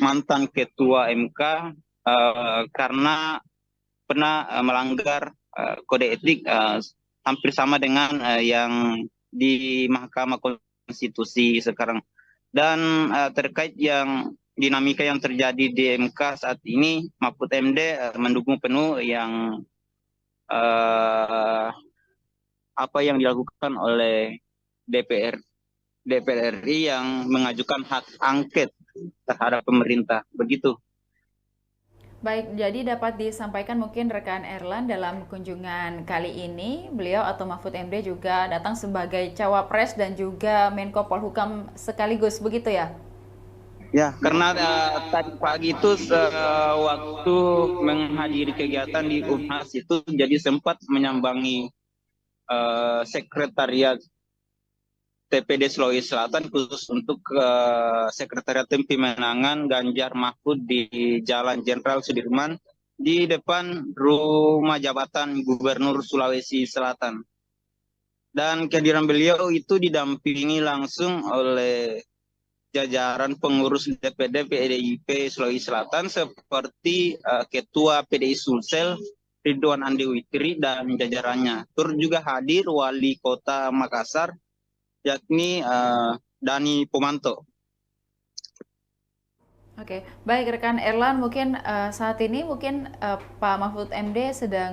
mantan ketua MK karena pernah melanggar kode etik hampir sama dengan yang di Mahkamah Konstitusi sekarang. Dan terkait yang dinamika yang terjadi di MK saat ini, Mahfud MD mendukung penuh yang apa yang dilakukan oleh DPR RI yang mengajukan hak angket terhadap pemerintah. Begitu. Baik, jadi dapat disampaikan mungkin rekan Erlan dalam kunjungan kali ini, beliau atau Mahfud MD juga datang sebagai cawapres dan juga Menko Polhukam sekaligus, begitu ya? Ya, karena tadi pagi itu waktu menghadiri kegiatan di Unhas itu jadi sempat menyambangi sekretariat TPD Sulawesi Selatan khusus untuk Sekretariat Tim Pemenangan Ganjar Mahfud di Jalan Jenderal Sudirman di depan rumah jabatan Gubernur Sulawesi Selatan. Dan kehadiran beliau itu didampingi langsung oleh jajaran pengurus DPD PDIP Sulawesi Selatan seperti Ketua PDI Sulsel Ridwan Andi Witri dan jajarannya. Turut juga hadir Wali Kota Makassar yakni Dani Pomanto. Oke, baik rekan Erlan, mungkin saat ini mungkin Pak Mahfud MD sedang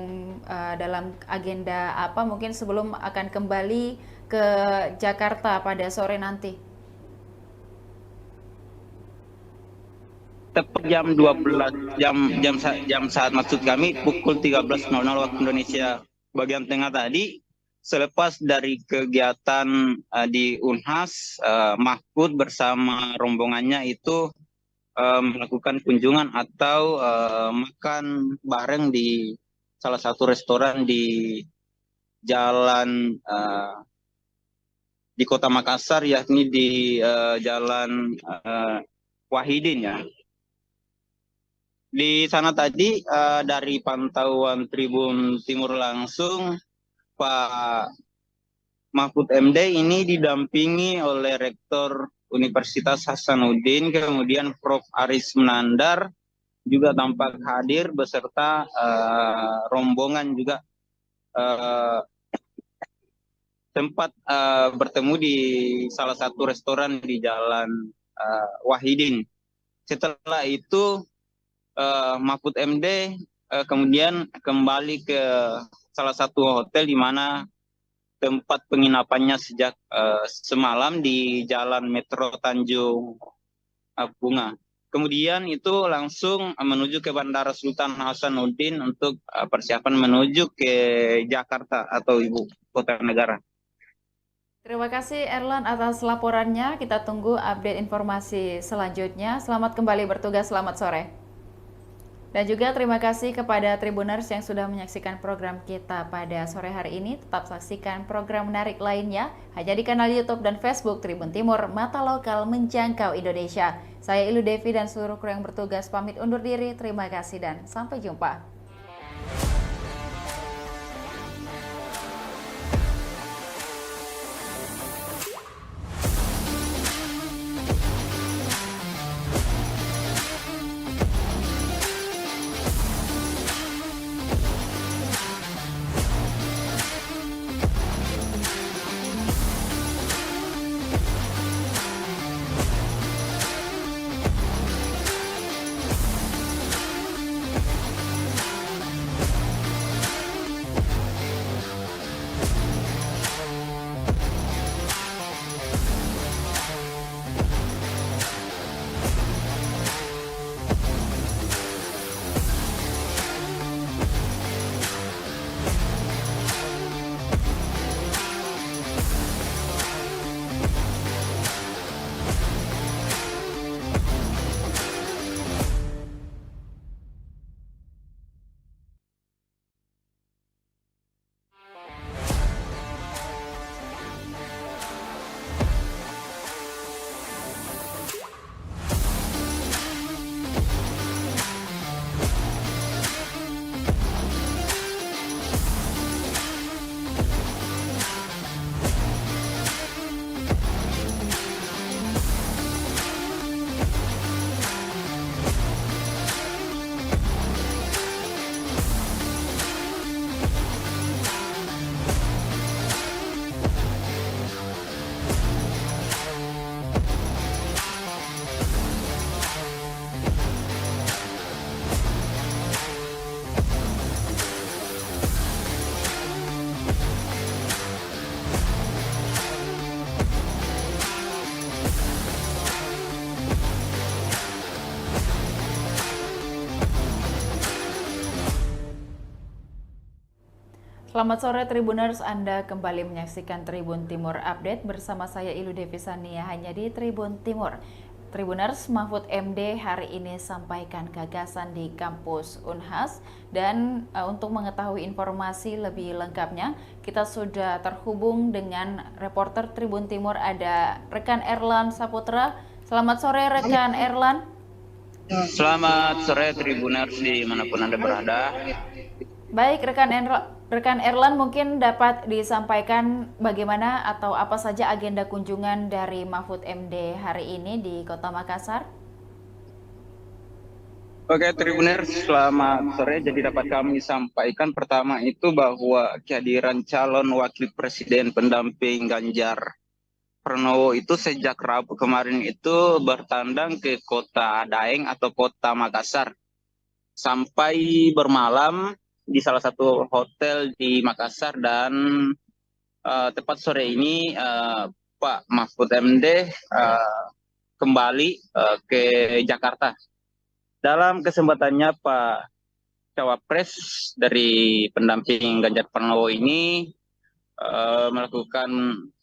dalam agenda apa mungkin sebelum akan kembali ke Jakarta pada sore nanti? Tepat jam 12 jam saat maksud kami pukul 13.00 waktu Indonesia bagian tengah tadi. Selepas dari kegiatan di Unhas, Mahfud bersama rombongannya itu melakukan kunjungan atau makan bareng di salah satu restoran di jalan di Kota Makassar, yakni di Jalan Wahidin ya. Di sana tadi dari pantauan Tribun Timur langsung, Pak Mahfud MD ini didampingi oleh Rektor Universitas Hasanuddin, kemudian Prof. Aris Menandar juga tampak hadir beserta rombongan juga tempat bertemu di salah satu restoran di Jalan Wahidin. Setelah itu Mahfud MD kemudian kembali ke salah satu hotel di mana tempat penginapannya sejak semalam di Jalan Metro Tanjung Bunga. Kemudian itu langsung menuju ke Bandara Sultan Hasanuddin untuk persiapan menuju ke Jakarta atau ibu kota negara. Terima kasih Erlan atas laporannya. Kita tunggu update informasi selanjutnya. Selamat kembali bertugas, selamat sore. Dan juga terima kasih kepada Tribuners yang sudah menyaksikan program kita pada sore hari ini. Tetap saksikan program menarik lainnya hanya di kanal YouTube dan Facebook Tribun Timur, Mata Lokal Menjangkau Indonesia. Saya Ilu Devi dan seluruh kru yang bertugas pamit undur diri. Terima kasih dan sampai jumpa. Selamat sore Tribuners, Anda kembali menyaksikan Tribun Timur Update bersama saya Ilu Devisania hanya di Tribun Timur. Tribuners, Mahfud MD hari ini sampaikan gagasan di kampus Unhas dan untuk mengetahui informasi lebih lengkapnya kita sudah terhubung dengan reporter Tribun Timur, ada rekan Erlan Saputra. Selamat sore rekan Erlan. Selamat sore Tribuners dimanapun Anda berada. Baik, rekan Erlan mungkin dapat disampaikan bagaimana atau apa saja agenda kunjungan dari Mahfud MD hari ini di Kota Makassar? Oke Tribuners, selamat sore. Jadi dapat kami sampaikan pertama itu bahwa kehadiran calon wakil presiden pendamping Ganjar Pranowo itu sejak Rabu kemarin itu bertandang ke Kota Daeng atau Kota Makassar sampai bermalam di salah satu hotel di Makassar, dan tepat sore ini Pak Mahfud MD kembali ke Jakarta. Dalam kesempatannya Pak Cawapres dari pendamping Ganjar Pranowo ini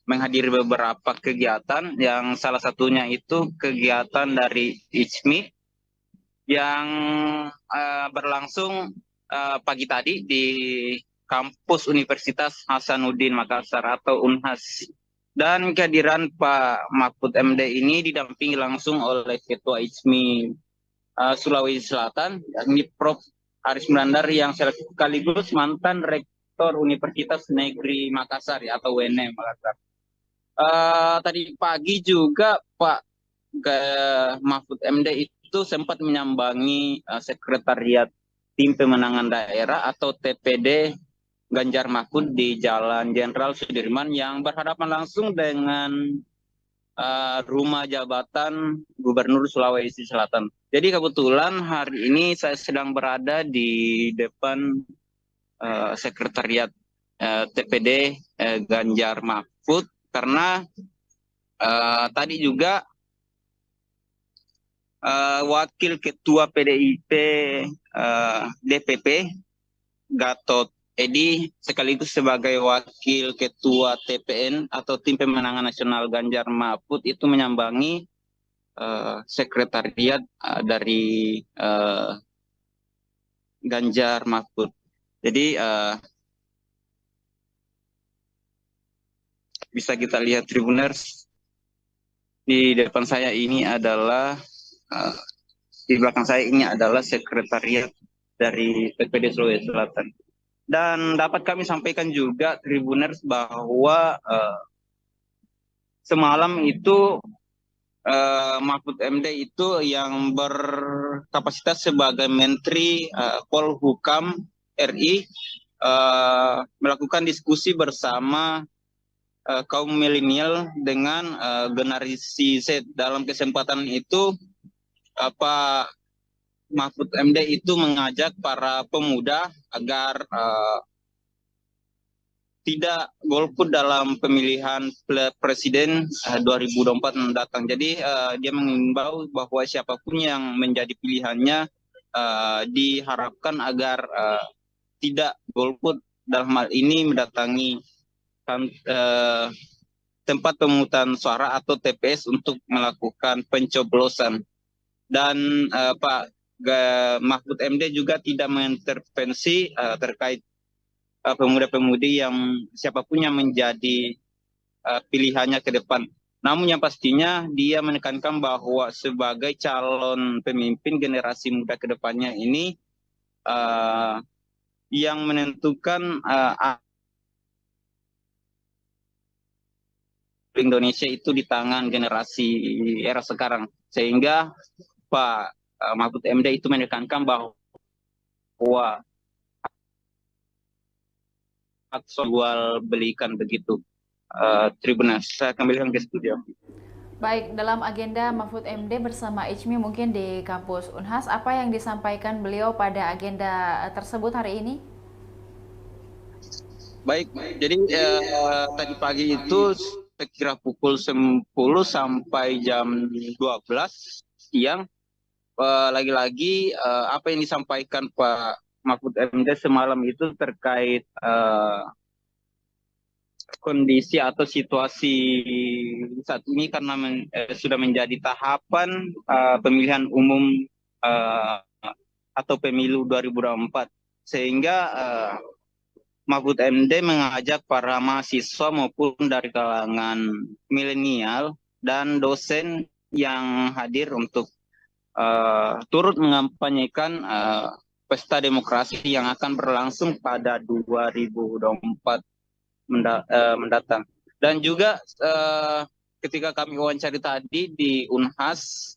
menghadiri beberapa kegiatan, yang salah satunya itu kegiatan dari ICMI yang berlangsung pagi tadi di kampus Universitas Hasanuddin Makassar atau Unhas. Dan kehadiran Pak Mahfud MD ini didampingi langsung oleh Ketua ICMI Sulawesi Selatan, yakni Prof. Aris Melandar yang sekaligus mantan Rektor Universitas Negeri Makassar atau UNM Makassar. Tadi pagi juga Pak Mahfud MD itu sempat menyambangi sekretariat Tim Pemenangan Daerah atau TPD Ganjar Mahfud di Jalan Jenderal Sudirman yang berhadapan langsung dengan rumah jabatan Gubernur Sulawesi Selatan. Jadi kebetulan hari ini saya sedang berada di depan sekretariat TPD Ganjar Mahfud karena tadi juga Wakil Ketua PDIP DPP Gatot Edi sekaligus sebagai Wakil Ketua TPN atau Tim Pemenangan Nasional Ganjar Mahfud itu menyambangi sekretariat dari Ganjar Mahfud. Jadi bisa kita lihat Tribuners, di depan saya ini adalah di belakang saya ini adalah sekretariat dari TPD Sulawesi Selatan. Dan dapat kami sampaikan juga Tribuners bahwa semalam itu Mahfud MD itu yang berkapasitas sebagai Menteri Polhukam RI melakukan diskusi bersama kaum milenial dengan generasi Z. Dalam kesempatan itu Pak Mahfud MD itu mengajak para pemuda agar tidak golput dalam pemilihan presiden 2024 mendatang. Jadi dia mengimbau bahwa siapapun yang menjadi pilihannya diharapkan agar tidak golput, dalam hal ini mendatangi tempat pemungutan suara atau TPS untuk melakukan pencoblosan. Dan Pak Mahfud MD juga tidak mengintervensi terkait pemuda-pemudi yang siapapun yang menjadi pilihannya ke depan. Namun yang pastinya dia menekankan bahwa sebagai calon pemimpin generasi muda ke depannya ini yang menentukan Indonesia itu di tangan generasi era sekarang, sehingga Pak Mahfud MD itu menekankan bahwa jual belikan begitu. Tribuners, saya kembalikan ke studio. Baik, dalam agenda Mahfud MD bersama ICMI mungkin di kampus Unhas, apa yang disampaikan beliau pada agenda tersebut hari ini? Baik, jadi tadi pagi itu sekira pukul 10 sampai jam 12 siang, lagi-lagi apa yang disampaikan Pak Mahfud MD semalam itu terkait kondisi atau situasi saat ini karena sudah menjadi tahapan pemilihan umum eh, atau pemilu 2024 sehingga Mahfud MD mengajak para mahasiswa maupun dari kalangan milenial dan dosen yang hadir untuk turut mengampanyekan pesta demokrasi yang akan berlangsung pada 2024 mendatang. Dan juga ketika kami wawancari tadi di Unhas,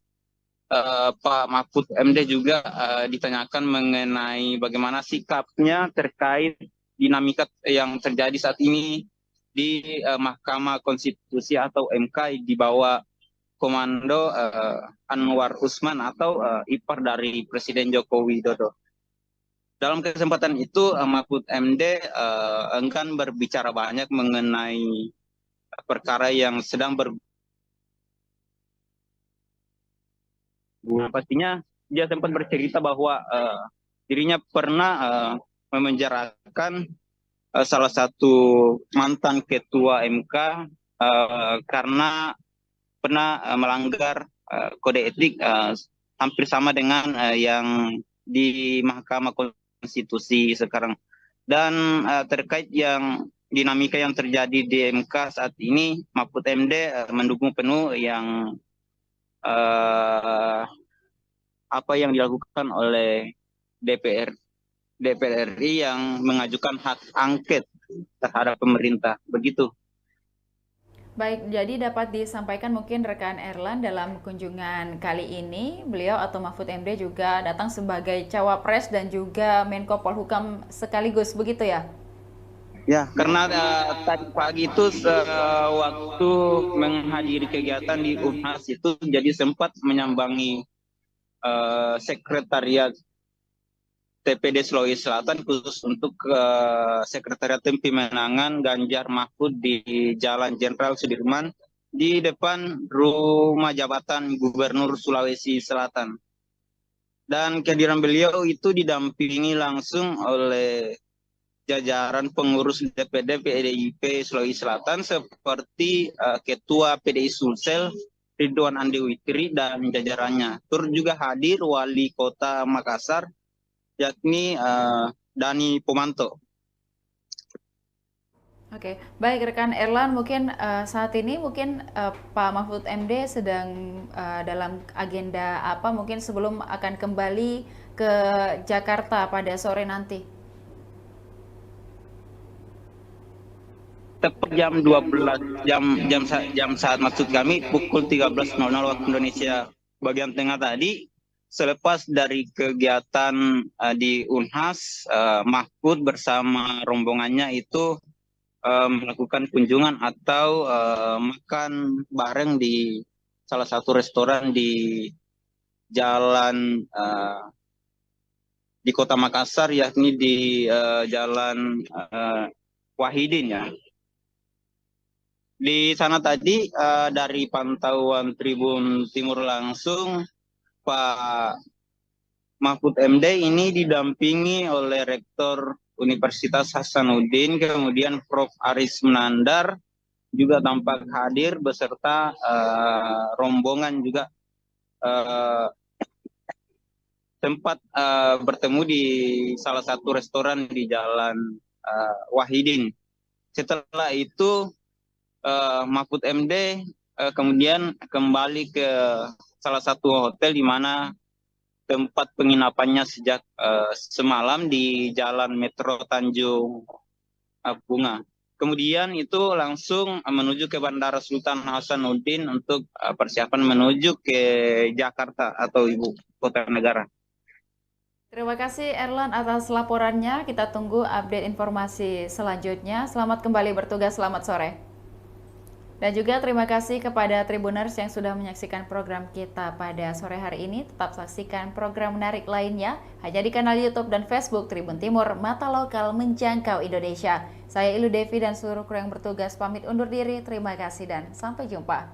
Pak Mahfud MD juga ditanyakan mengenai bagaimana sikapnya terkait dinamika yang terjadi saat ini di Mahkamah Konstitusi atau MK di bawah komando Anwar Usman atau ipar dari Presiden Joko Widodo. Dalam kesempatan itu Mahfud MD enggan berbicara banyak mengenai perkara yang sedang pastinya dia sempat bercerita bahwa dirinya pernah memenjarakan salah satu mantan ketua MK karena pernah melanggar kode etik hampir sama dengan yang di Mahkamah Konstitusi sekarang. Dan terkait yang dinamika yang terjadi di MK saat ini, Mahfud MD mendukung penuh yang apa yang dilakukan oleh DPR RI yang mengajukan hak angket terhadap pemerintah. Begitu. Baik, jadi dapat disampaikan mungkin rekan Erlan dalam kunjungan kali ini, beliau atau Mahfud MD juga datang sebagai cawapres dan juga Menko Polhukam sekaligus, begitu ya? Ya, karena tadi pagi itu waktu menghadiri kegiatan di Unhas itu jadi sempat menyambangi sekretariat TPD Sulawesi Selatan khusus untuk sekretariat tim pemenangan Ganjar Mahfud di Jalan Jenderal Sudirman di depan rumah jabatan Gubernur Sulawesi Selatan. Dan kehadiran beliau itu didampingi langsung oleh jajaran pengurus DPD PDIP Sulawesi Selatan seperti Ketua PDI Sulsel Ridwan Andi Witri dan jajarannya. Turut juga hadir Wali Kota Makassar yakni Dani Pomanto. Oke, baik rekan Erlan, mungkin saat ini mungkin Pak Mahfud MD sedang dalam agenda apa mungkin sebelum akan kembali ke Jakarta pada sore nanti? Tepat jam 12 jam saat maksud kami pukul 13.00 waktu Indonesia bagian tengah tadi. Selepas dari kegiatan di Unhas, Mahfud bersama rombongannya itu melakukan kunjungan atau makan bareng di salah satu restoran di jalan di Kota Makassar, yakni di Jalan Wahidin ya. Di sana tadi dari pantauan Tribun Timur langsung, Pak Mahfud MD ini didampingi oleh Rektor Universitas Hasanuddin, kemudian Prof. Aris Menandar juga tampak hadir beserta rombongan juga tempat bertemu di salah satu restoran di Jalan Wahidin. Setelah itu Mahfud MD kemudian kembali ke salah satu hotel di mana tempat penginapannya sejak semalam di Jalan Metro Tanjung Bunga. Kemudian itu langsung menuju ke Bandara Sultan Hasanuddin untuk persiapan menuju ke Jakarta atau ibu kota negara. Terima kasih Erlan atas laporannya. Kita tunggu update informasi selanjutnya. Selamat kembali bertugas, selamat sore. Dan juga terima kasih kepada Tribuners yang sudah menyaksikan program kita pada sore hari ini. Tetap saksikan program menarik lainnya hanya di kanal YouTube dan Facebook Tribun Timur, Mata Lokal Menjangkau Indonesia. Saya Ilu Devi dan seluruh kru yang bertugas pamit undur diri. Terima kasih dan sampai jumpa.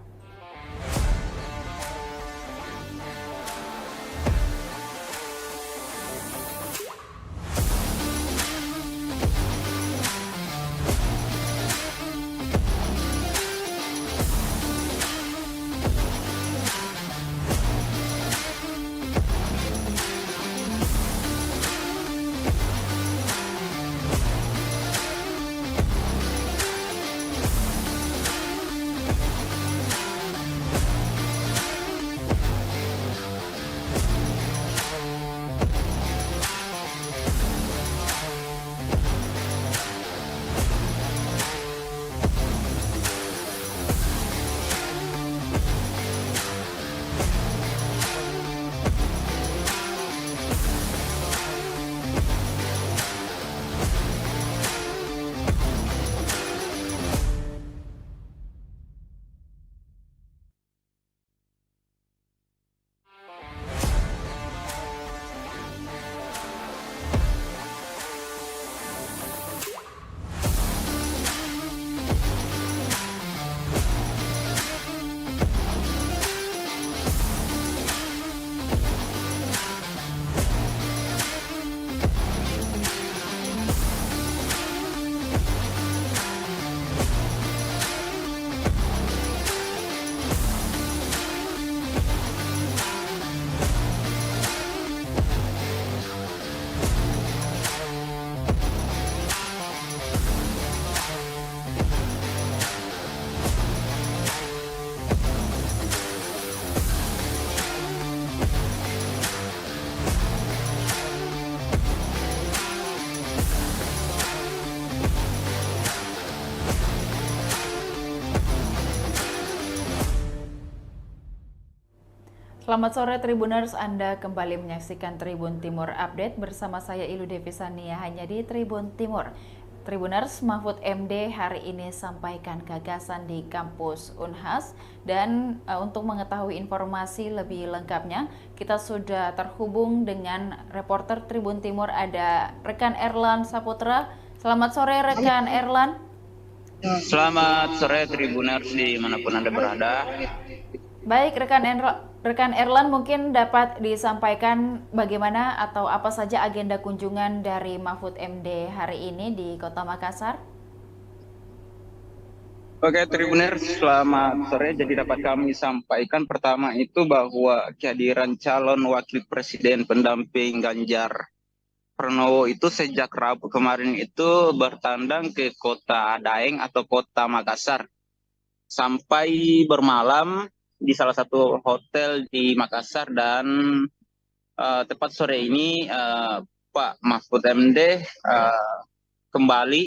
Selamat sore Tribuners, Anda kembali menyaksikan Tribun Timur Update bersama saya Ilu Devisania hanya di Tribun Timur. Tribuners, Mahfud MD hari ini sampaikan gagasan di kampus Unhas dan untuk mengetahui informasi lebih lengkapnya kita sudah terhubung dengan reporter Tribun Timur, ada rekan Erlan Saputra. Selamat sore rekan Erlan. Selamat sore Tribuners dimanapun Anda berada. Baik, rekan Erlan mungkin dapat disampaikan bagaimana atau apa saja agenda kunjungan dari Mahfud MD hari ini di Kota Makassar? Oke Tribuners, selamat sore. Jadi dapat kami sampaikan pertama itu bahwa kehadiran calon wakil presiden pendamping Ganjar Pranowo itu sejak Rabu kemarin itu bertandang ke kota Daeng atau kota Makassar. Sampai bermalam di salah satu hotel di Makassar dan tepat sore ini Pak Mahfud MD kembali